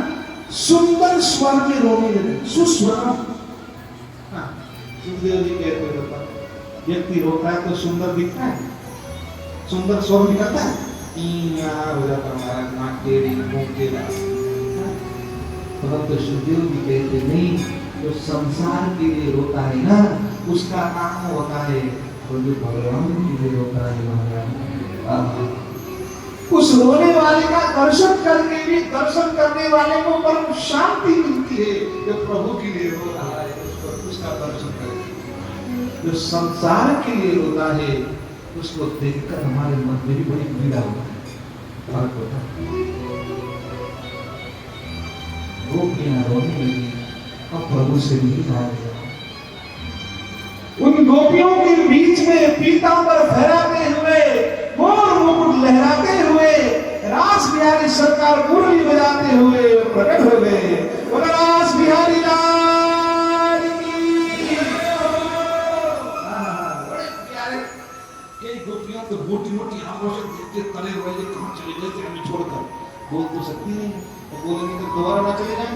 सुंदर स्वर में रोने लगी। सुस्वरम, सुखदेव जी कहते हैं व्यक्ति रोता है तो सुंदर दिखता है, सुंदर स्वर निकलता है, हो जाता हमारा नाक टेढ़ी मुंह टेढ़ा। परंतु सुखदेव जी कहते नहीं, संसार के लिए रोता है ना, उसका नाम होता है, और जो भगवान के लिए रोता है महाराज, उस रोने वाले का दर्शन करके भी दर्शन करने वाले को परम शांति मिलती है। जो प्रभु के लिए रो रहा है उसका दर्शन करें। जो संसार के लिए रोता है उसको देखकर हमारे मन में भी बड़ी पीड़ा होती है, फर्क होता है। गोपियां रोने लगी, अब प्रभु से नहीं कहा गया। उन गोपियों के बीच में पीतांबर फहराते हुए, मोर मुकुट लहराते हुए, रास बिहारी सरकार मुरली बजाते हुए प्रकट हो गए। बोलो रास बिहारी लाल की। बड़े प्यारे कई गोपियों तो मोटी मोटी आंखों से देखते तले रोए, कहाँ चले गए थे हमें छोड़कर। बोल तो सकती नहीं, तो बोलेंगे तो दोबारा ना चले जाए।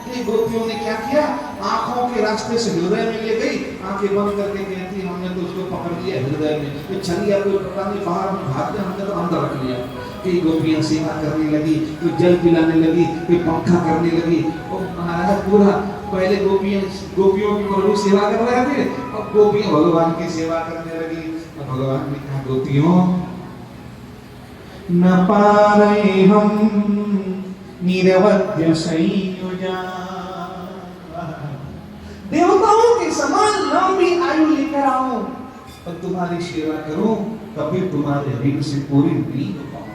ये गोपियों ने क्या किया, आंखों के रास्ते से हृदय में ले गई, आंखें बंद करके कहती हमने तो उसको पकड़ लिया हृदय में, तो छलिया कोई पता नहीं बाहर में भागते, हमने तो अंदर रख लिया। कई गोपियां सेवा करने लगी, कोई जल पिलाने लगी, कोई पंखा करने लगी। और महाराज पूरा पहले गोपियों की प्रभु सेवा कर रहे थे, अब गोपियां भगवान की सेवा करने लगी। भगवान ने कहा गोपियों न पारे हम निरवध्य संयुजा। देवताओं के समान लंबी आयु लेकर आऊं और तुम्हारी सेवा करूं, कभी तुम्हारे ऋण से पूरी नहीं हो पाऊं।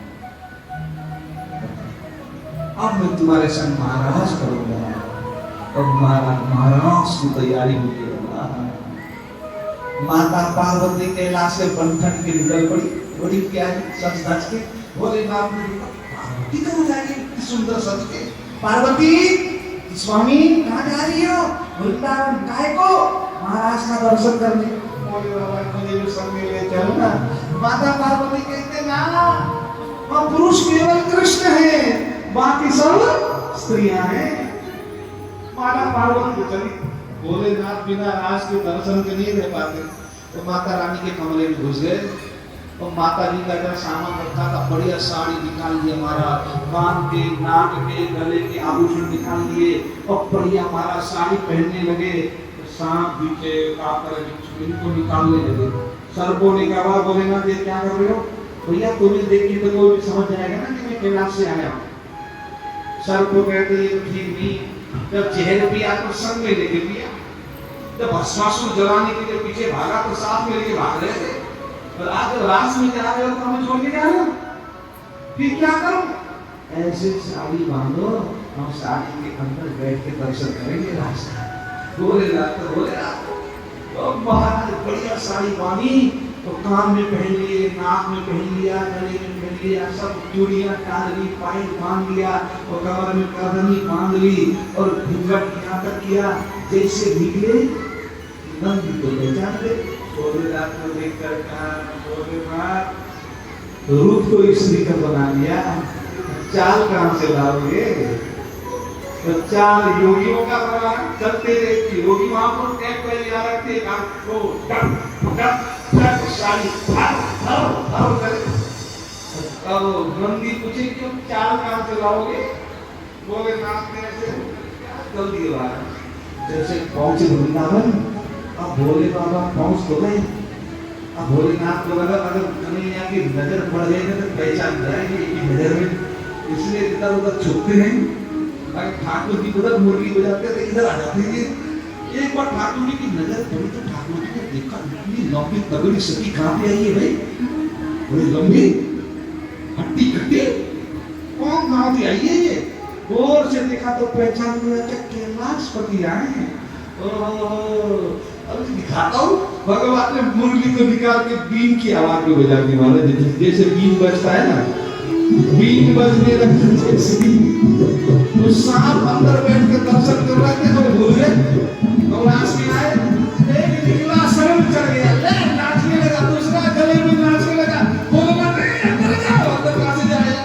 अब मैं तुम्हारे संग महाराज करूंगा, और महाराज की तैयारी हुई है। माता पार्वती कैलाश से बंठन के निकल पड़ी, बड़ी प्यारी सच धज के। बोले बाप पार्वती कहाँ जा रही है, सुंदर सज के। पार्वती स्वामी कहाँ जा रही हो? वृंदावन काय को? महाराज का दर्शन करने। बोले बाबा मुझे भी संग में ले चलो ना। माता पार्वती कहते ना, वहाँ पुरुष केवल कृष्ण है, बाकी सब स्त्रियां हैं। माता पार्वती चली। भोलेनाथ बिना राज के दर्शन के नहीं रह पाते, तो माता रानी के कमरे में घुस गए। और माता जी का जब सामान रखा था, बढ़िया साड़ी निकाल दिया महाराज, कान के, नाक के, गले के आभूषण निकाल दिए, और बढ़िया महाराज साड़ी पहनने लगे। तो सांप बीचे काकर इनको निकालने लगे। सर्पों ने कहा भोलेनाथ ये क्या कर रहे हो? भैया तुम्हें देख के तो कोई समझ जाएगा ना कि मैं कैलाश से आया हूँ। सर्प कहते ये तो ठीक नहीं। जब चेहरे भी आकर संग में लेके लिया, जब भस्मासुर जलाने के लिए पीछे भागा तो साथ में लेके भाग रहे थे, और आज जब रास में जा रहे हो तो हमें छोड़ के जा रहे हो, फिर क्या करूं? ऐसे साड़ी बांधो, हम साड़ी के अंदर बैठ के दर्शन करेंगे रास का। भोलेनाथ तो महाराज बढ़िया साड़ी बांधी, तो कान में पहन लिए, नाक में पहन लिया, गले में पहन लिया, सब चूड़ियां डाल ली, पायल बांध लिया, और कमर में करदनी बांध ली, और घूंघट यहाँ तक किया। जैसे निकले नंदी को पहचान गए। भोलेनाथ को देखकर कहा भोलेनाथ रूप को स्त्री का बना लिया, चाल कहाँ से लाओगे? तो चाल योगियों का बना, चलते रहते योगी वहां पर टैप पहले आ रखे, आपको टप टप टप सारी हर करे। अब नंदी पूछे क्यों चाल कहाँ से लाओगे? भोलेनाथ ने ऐसे चल दिया। जैसे पहुंचे वृंदावन, अब भोले बाबा पहुंच तो गए। अब भोलेनाथ को लगा अगर कन्हैया की नजर पड़ जाएगी तो पहचान जाएगी कि नजर में, इसलिए इधर उधर छुपते नहीं। अगर ठाकुर जी उधर मुरली बजाते थे, इधर आ जाते थे। एक बार ठाकुर जी की नजर पड़ी तो ठाकुर जी ने देखा इतनी लंबी तगड़ी सती कहाँ पे आई है भाई, बड़ी लंबी हट्टी कट्टी, कौन कहाँ से आई है ये? गौर से देखा तो पहचान लिया कि कैलाशपति आए हैं। अब दिखाता हूँ। भगवान ने मुरली को निकाल के बीन की आवाज में बजा दी महाराज, जैसे बीन बजता है ना, बीन बजने लगती जैसे। तो सांप अंदर बैठ के दर्शन कर रहे थे, तो भूल गए, तो लाश में आए, एक निकला शर्म चढ़ गया, ले नाचने लगा, दूसरा गले में नाचने लगा। बोला नहीं अंदर जाओ, अंदर कहाँ से जाएगा?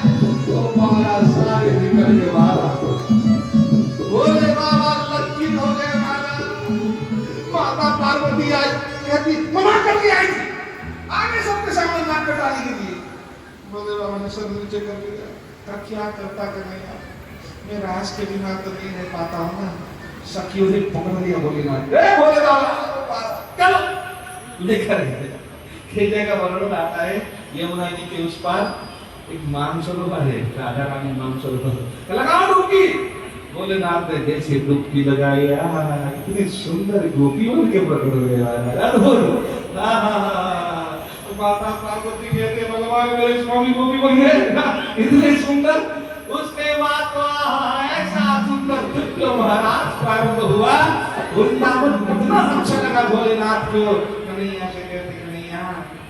तो महाराज सारे निकल के बाहर आ गए। बोले बाबा लक्की हो गए महाराज। माता पार्वती आई, कहती मना करके आई थी, आगे सबके सामने नाक कटाने के लिए। बोले बाबा ने सर नीचे कर दिया। क्या करता कन्हैया, मैं रास के बिना तो नहीं रह पाता हूँ ना, सखियों ने पकड़ लिया भोलेनाथ, ए भोले बाबा चलो लेकर गए। खेलने का वर्णन आता है यमुना जी के उस पार एक मानसरोवर है, राधा रानी मानसरोवर, लगाओ डुबकी। भोलेनाथ ने जैसे डुबकी लगाई, इतनी सुंदर गोपी उनके प्रकट हो गया। माता पार्वती कहते भगवान मेरे स्वामी गोपी बन गए, इतने सुंदर। उसके बाद तो ऐसा सुंदर जो महाराज प्रारंभ हुआ, वृंदावन कितना अच्छा लगा भोलेनाथ को। कन्हैया से कहते कन्हैया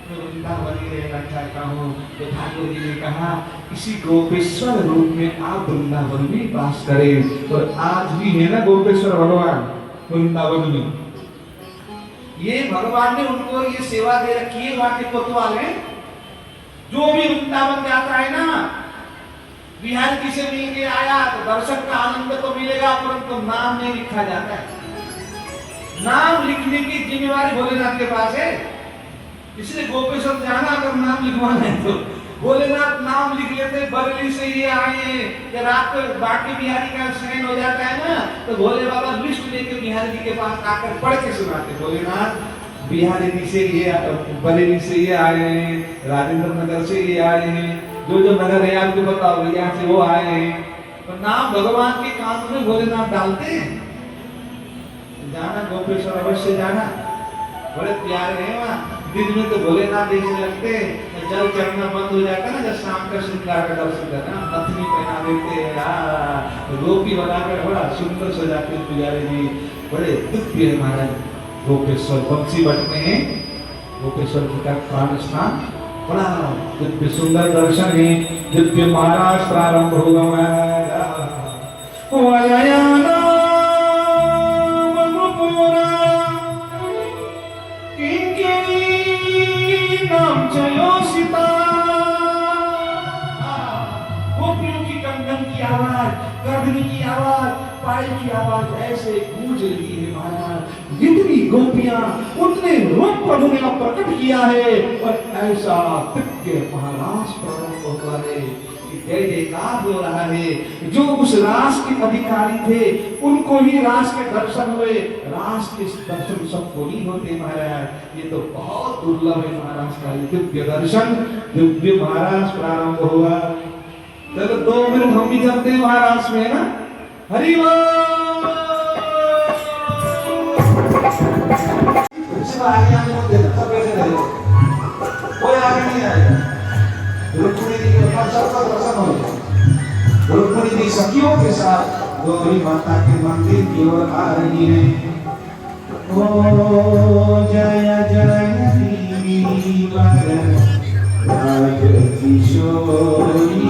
मैं वृंदावन ही रहना चाहता हूँ। तो ठाकुर जी ने कहा इसी गोपेश्वर रूप में आप वृंदावन में वास करें। और आज भी है ना गोपेश्वर भगवान वृंदावन में। ये भगवान ने उनको ये सेवा दे रखी है, वहां के कोतवाल हैं। जो भी वृंदावन जाता है ना, बिहार जी से मिल के आया तो दर्शन का आनंद तो मिलेगा, परंतु नाम नहीं लिखा जाता है। नाम लिखने की जिम्मेवारी भोलेनाथ के पास है। इसलिए गोपेश्वर जाना अगर नाम लिखवाना है तो भोलेनाथ नाम लिख लेते। बरेली से ये आए हैं या रात को बाकी बिहारी का शयन हो जाता है ना, तो भोले बाबा लिस्ट लेके बिहारी जी के पास आकर पढ़ के सुनाते, भोलेनाथ बिहारी जी से ये, बरेली से ये आए हैं, राजेंद्र नगर से ये आए हैं, जो जो नगर है आपको बताओ, यहाँ से वो आए हैं। तो नाम भगवान के कान में भोलेनाथ डालते हैं। जाना गोपेश्वर अवश्य जाना, बड़े प्यारे हैं वहाँ। दिन में तो भोलेनाथ जैसे लगते हैं, जल चढ़ना बंद हो जाता है ना, जब शाम का श्रृंगार का दर्शन करना, नथनी पहना देते हैं, गोपी बनाकर बड़ा सुंदर सजाते हैं पुजारी जी। बड़े दिव्य है महाराज गोपेश्वर, बंसी भट्ट में है गोपेश्वर जी का प्राण स्थान। बड़ा दिव्य सुंदर दर्शन है। दिव्य महाराज प्रारंभ होगा। चलो सीता, गोपियों की कंगन की आवाज, गर्दनी की आवाज, पायल की आवाज ऐसे गूंज रही है महाराज। जितनी गोपियां उतने रूप प्रभु ने प्रकट किया है, और ऐसा दिव्य महाराज प्रारंभ होता है कि जय जयकार हो रहा है। जो उस रास के अधिकारी थे उनको ही रास के दर्शन हुए, रास के दर्शन सबको नहीं होते महाराज। ये तो बहुत दुर्लभ है महाराज का दिव्य दर्शन। दिव्य महाराज प्रारंभ हुआ। चलो 2 मिनट हम भी चलते हैं महाराज में ना। हरि कोई आगे नहीं आएगा। रुक्मिणी जी के पास सबका दर्शन हो गया। रुक्मिणी जी सखियों के साथ गौरी माता के मंदिर की ओर आ रही है। ओ जय जय देवी राज किशोरी,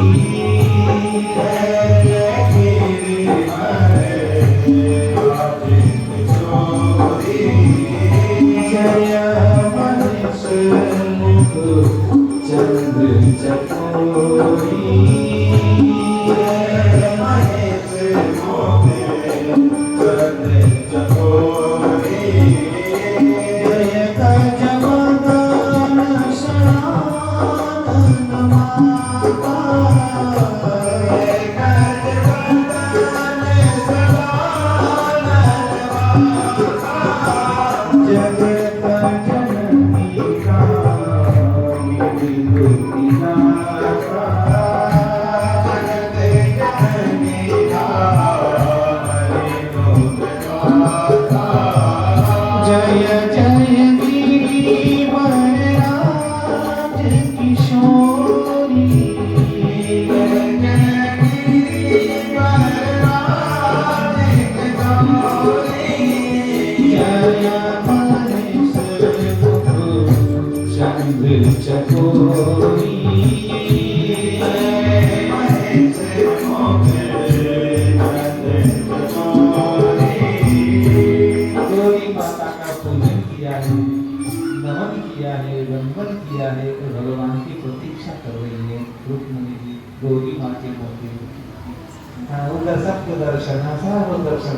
दर्शन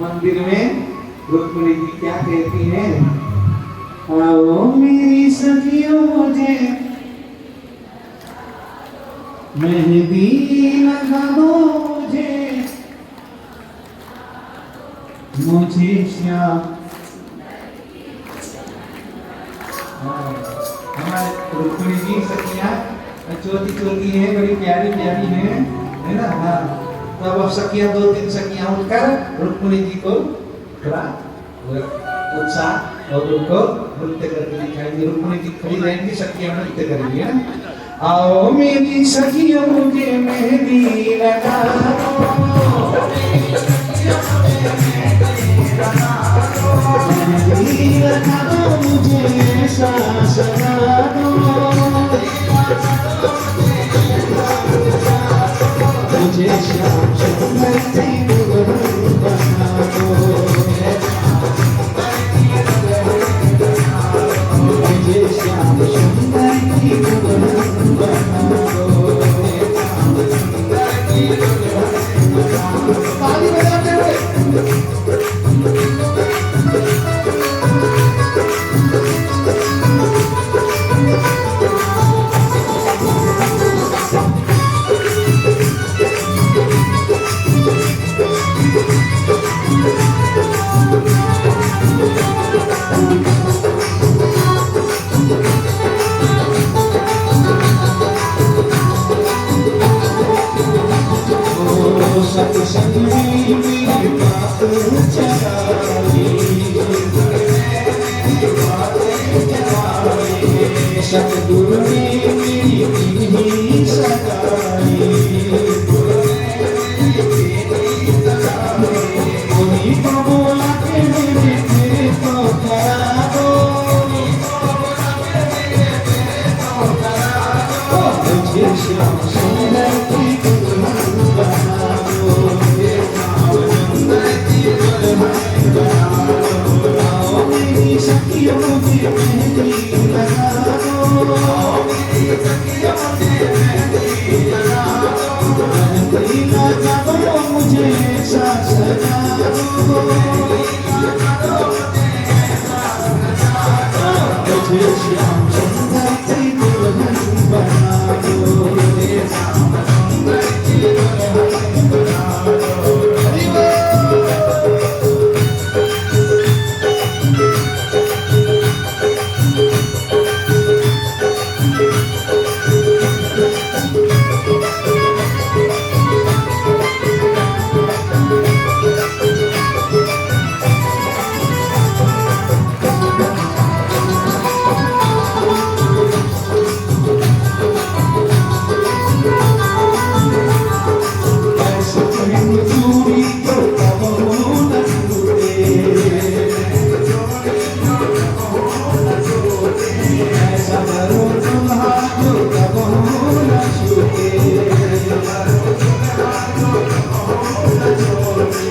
मंदिर में रुक्मिणी जी क्या कहती हैं? आओ मेरी सखियों मुझे मेहंदी लगा दो मुझे श्याम। हमारे रुक्मिणी जी सखियाँ छोटी छोटी है, बड़ी प्यारी प्यारी है ना। हाँ, तो अब सखियाँ 2-3 सखियाँ उठकर रुक्मिणी जी को थोड़ा उत्साह और उनको नृत्य करके दिखाएंगे। रुक्मिणी जी खड़ी रहेंगी, सखियाँ नृत्य करेंगी ना। आओ मेरी सखियों मुझे मेहंदी लगा दो, मेहंदी लगा दो मुझे ऐसा सजा दो, मुझे श्याम सुंदर सी दुल्हन बना दो, मुझे श्याम सुंदर की दुल्हन बना दो। ताली बजाते हुए सत्संग में मेरी बात चलाई, सतगुरु ने मेरी पीढ़ी सगाई, उन्हीं को बोला के मेरे तेरे को करा दो, मुझे श्याम सुंदर की दुल्हन बना दो, आओ मेरी सखियों मुझे मेहंदी लगा दो, मेहंदी लगा दो मुझे ऐसा सजा दो, मुझे श्याम सुंदर की दुल्हन बना दो, श्याम सुंदर की दुल्हन बना दो, आओ मेरी सखियों मुझे मेहंदी लगा दो, मेहंदी लगा दो मुझे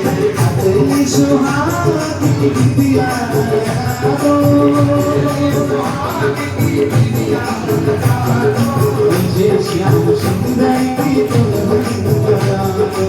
ऐसा सजा दो, मुझे श्याम सुंदर की दुल्हन बना दो।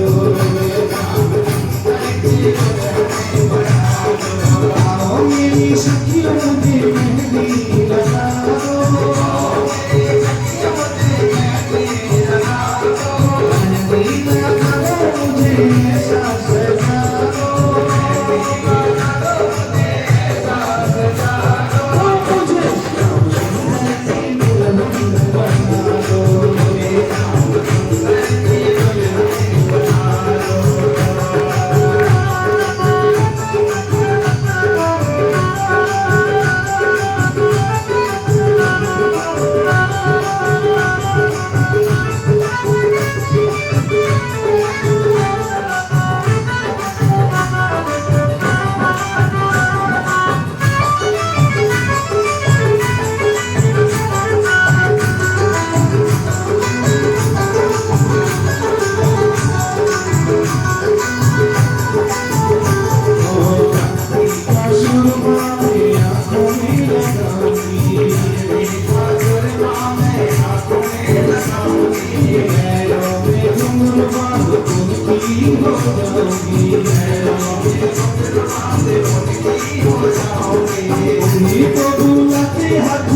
हाथ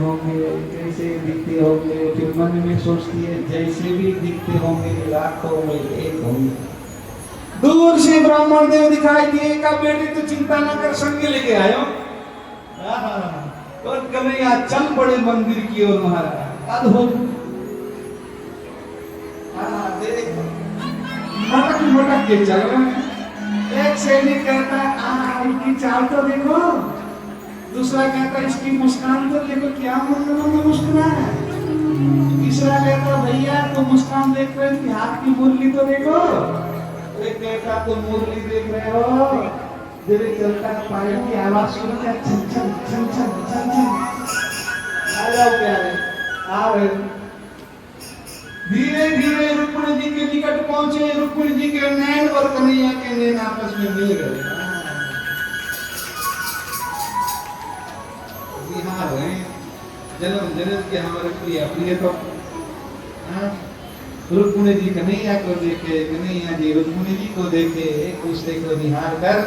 होंगे, कैसे दिखते होंगे, फिर मन में सोचती है जैसे भी दिखते होंगे लाखों में एक होंगे। दूर से ब्राह्मण देव दिखाई दिए, का बेटी तो चिंता न कर, संग लेके आयो। और कन्हैया चल पड़े मंदिर की ओर महाराज। अद्भुत देख मटक मटक के चल रहे हैं। एक सैनिक कहता है इनकी चाल तो देखो, दूसरा कहता है इसकी मुस्कान तो देखो, क्या मन मुस्कुरा है। तीसरा कहता भैया तो मुस्कान देख रहे हैं, हाथ की मुरली तो देखो। एक कहता तुम मुरली देख रहे हो, धीरे चलता पायल की आवाज सुनकर छन छन छन छन छन छन। आ जाओ प्यारे, आ रहे। धीरे धीरे रुक्मिणी जी के निकट पहुंचे। रुक्मिणी जी के नैन और कन्हैया के नैन आपस में मिल गए। बिहार है जन्म जन्म के हमारे प्रिय प्रिय तो रुक्मिणी जी कन्हैया को देखे, कन्हैया जी रुक्मिणी जी को देखे, एक दूसरे को निहार कर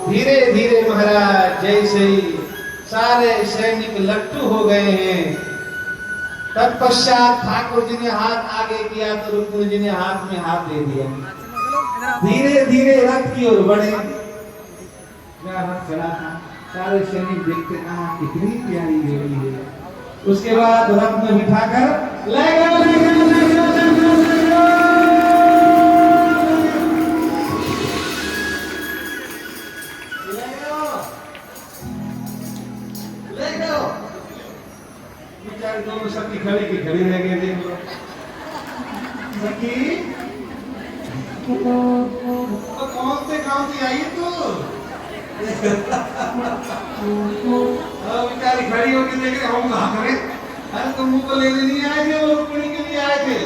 धीरे धीरे महाराज जैसे ही सारे सैनिक लट्टू हो गए हैं, तत्पश्चात ठाकुर जी ने हाथ आगे किया तो रुक्मिणी जी ने हाथ में हाथ दे दिया। धीरे धीरे रथ की ओर बढ़े। रथ चला था, सारे सैनिक देखते कितनी प्यारी बेटी है। उसके बाद रथ में बिठाकर ले गए, ले गए, ले गए, ले गए, ले गए। बेचारे दोनों सखी खड़ी की खड़ी रह गए। देख लो सखी तो कौन से गांव से आई तू? बेचारी खड़ी होकर देख रहे हम कहाँ करें। अरे तुम मुझको लेने नहीं आए थे, वो रुक्मिणी के लिए आए थे।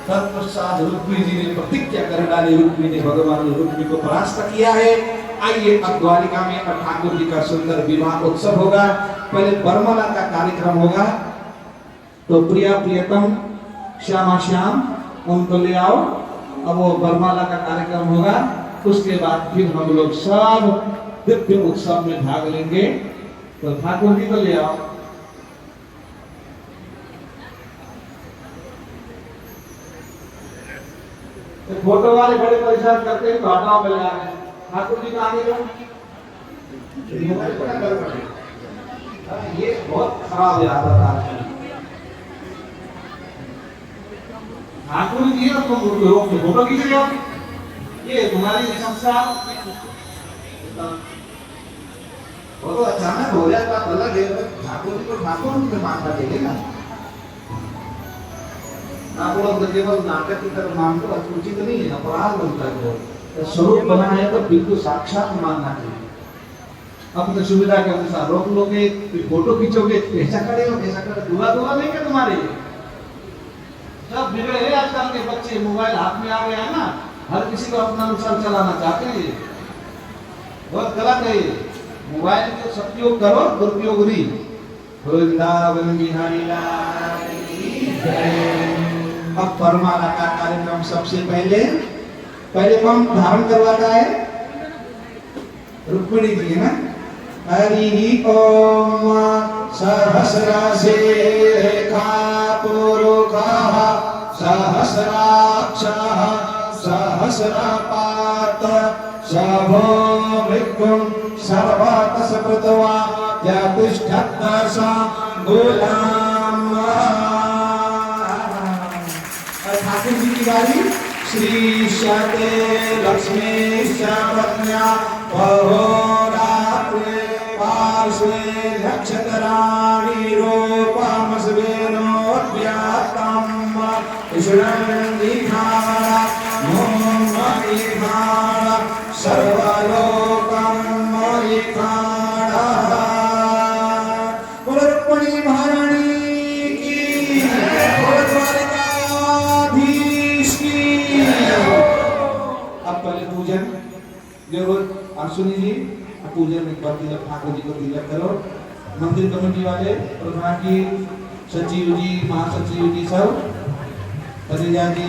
तत्पश्चात रुक्मिणी जी ने प्रतिज्ञा कर डाली। रुक्मिणी ने भगवान रुक्मिणी को परास्त किया है। आइए अब द्वारिका में ठाकुर जी का सुंदर विवाह उत्सव होगा। पहले बरमाला का कार्यक्रम होगा, तो प्रिया प्रियतम श्यामा श्याम उनको ले आओ। अब वो बरमाला का कार्यक्रम होगा, उसके बाद फिर हम लोग सब दिव्य उत्सव में भाग लेंगे। तो ठाकुर जी को ले आओ। तो फोटो वाले बड़े परेशान करते हैं, तो हटाओ मिल जा रहे हैं। ठाकुर जी का आगे जाओ। ये बहुत खराब याद आता है। ठाकुर जी और तुम लोग फोटो खींच रहे हो, ये तुम्हारी संस्था वो तो अचानक हो जाए बात अलग है। ठाकुर जी को ठाकुर में मानना चाहिए ना। आप लोग केवल नाटक की तरफ मानते हो, उचित नहीं है, अपराध बनता है। तो स्वरूप बना है तो बिल्कुल साक्षात मानना चाहिए। अपने सुविधा के अनुसार रोक लोगे, फोटो खींचोगे, ऐसा करेगा ऐसा करे, दुआ दुआ नहीं क्या तुम्हारे। सब बिगड़े हैं आजकल के बच्चे, मोबाइल हाथ में आ गया है ना, हर किसी को अपना अनुसार चलाना चाहते हैं। बहुत गलत है। मोबाइल का सदुपयोग करो, दुरुपयोग नहीं। वृंदावन बिहारी लाल की जय। अब बरमाला का कार्यक्रम सबसे पहले हम धारण करवाता है रुक्मिणी जी है ना। हरि ओम सहस्रासे रेखा पुरुषः सहस्राक्षः सहस्रपात शभो मृत्युं सर्वतः सकृत्वा यतिष्ठत् गुलाम। ठाकुर जी की बारी। श्री शते लक्ष्मी शपथ्या बहुरात्रे पार्श्वे नक्षत्राणि रूपमस्वेनोद्व्याप्तं ईश्वरं दीघारा मोहिघारा सर्वलोकं मोहिघारा। बोलो रुक्मिणी महारानी की, बोलो द्वारिकाधीश की। अब पहले पूजन जरूर आप सुनिए जी। पूजन में कर तिलक, ठाकुर जी को तिलक करो। मंदिर कमेटी वाले, प्रधान जी, सचिव जी, महासचिव जी सब, कन्हैया जी,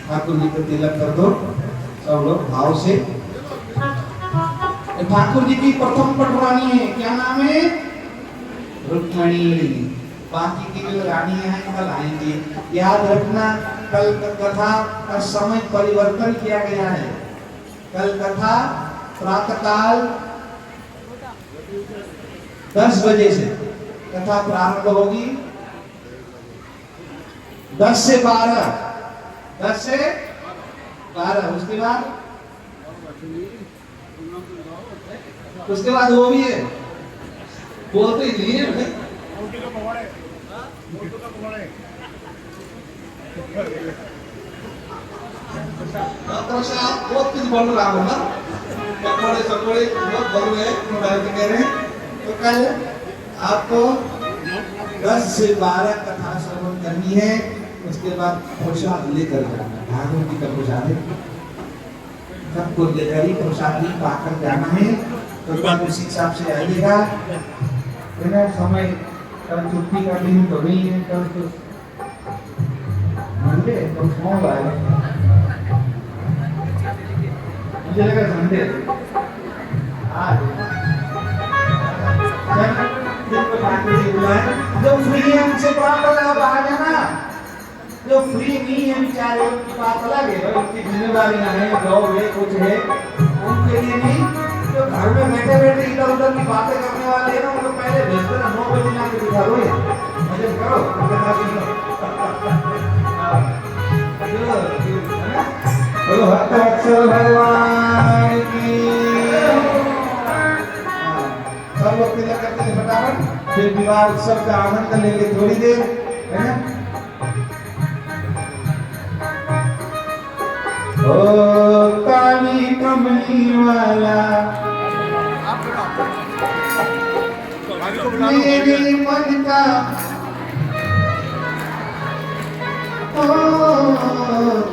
ठाकुर जी को तिलक कर दो सब लोग भाव से। ठाकुर जी की प्रथम पटरानी है, क्या नाम है? रुक्मणी। बाकी की जो रानियां हैं कल आएंगी। याद रखना कल कथा का समय परिवर्तन किया गया है। कल कथा प्रातःकाल 10 बजे से कथा प्रारंभ होगी। 10 से 12, 10 से 12। उसके बाद वो भी है, बोलते ही नहीं है भाई। डॉक्टर साहब बहुत कुछ बोल रहा हूँ ना, पकौड़े सकौड़े बहुत बोल रहे हैं, कह रहे हैं। तो कल आपको 10 से 12 कथा श्रवण करनी है। उसके बाद प्रसाद लेकर जाना, ठाकुर जी का प्रसाद है, सबको लेकर ही प्रसाद ही पाकर जाना है। तो कल उसी हिसाब से आइएगा। समय कल छुट्टी का दिन तो नहीं है, कल तो मंडे तो कौन आएगा? मुझे लगा संडे। जो फ्री है उनसे बात आ जाना, जो फ्री नहीं है बेचारे उनकी बात अलग है, उनकी जिम्मेदारियां हैं, जॉब है, कुछ है, उनके लिए नहीं। जो घर में बैठे बैठे इधर उधर की बातें करने वाले हैं ना, उनको पहले भेजते ना, 9 बजे ना के बिठा दो, मजे करो। बोलो भक्तवत्सल भगवान की। सब लोग पूजा करते हैं फटाफट, फिर विवाह उत्सव का आनंद लेंगे थोड़ी देर, है ना। ओ काली कमली वाला मेरे मन का, ओ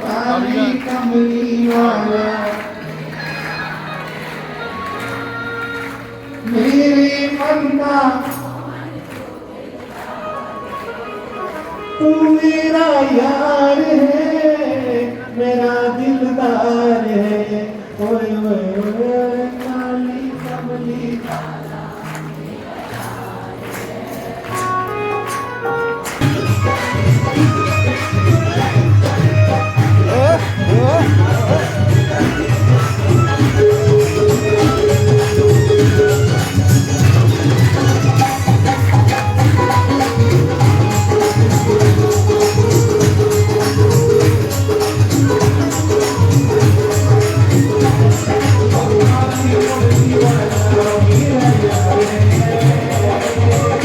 काली कमली वाला मेरे मन का, तू मेरा यार है, मेरा दिलदार है। ओए ओए काली कमली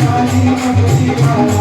काली कमली वाला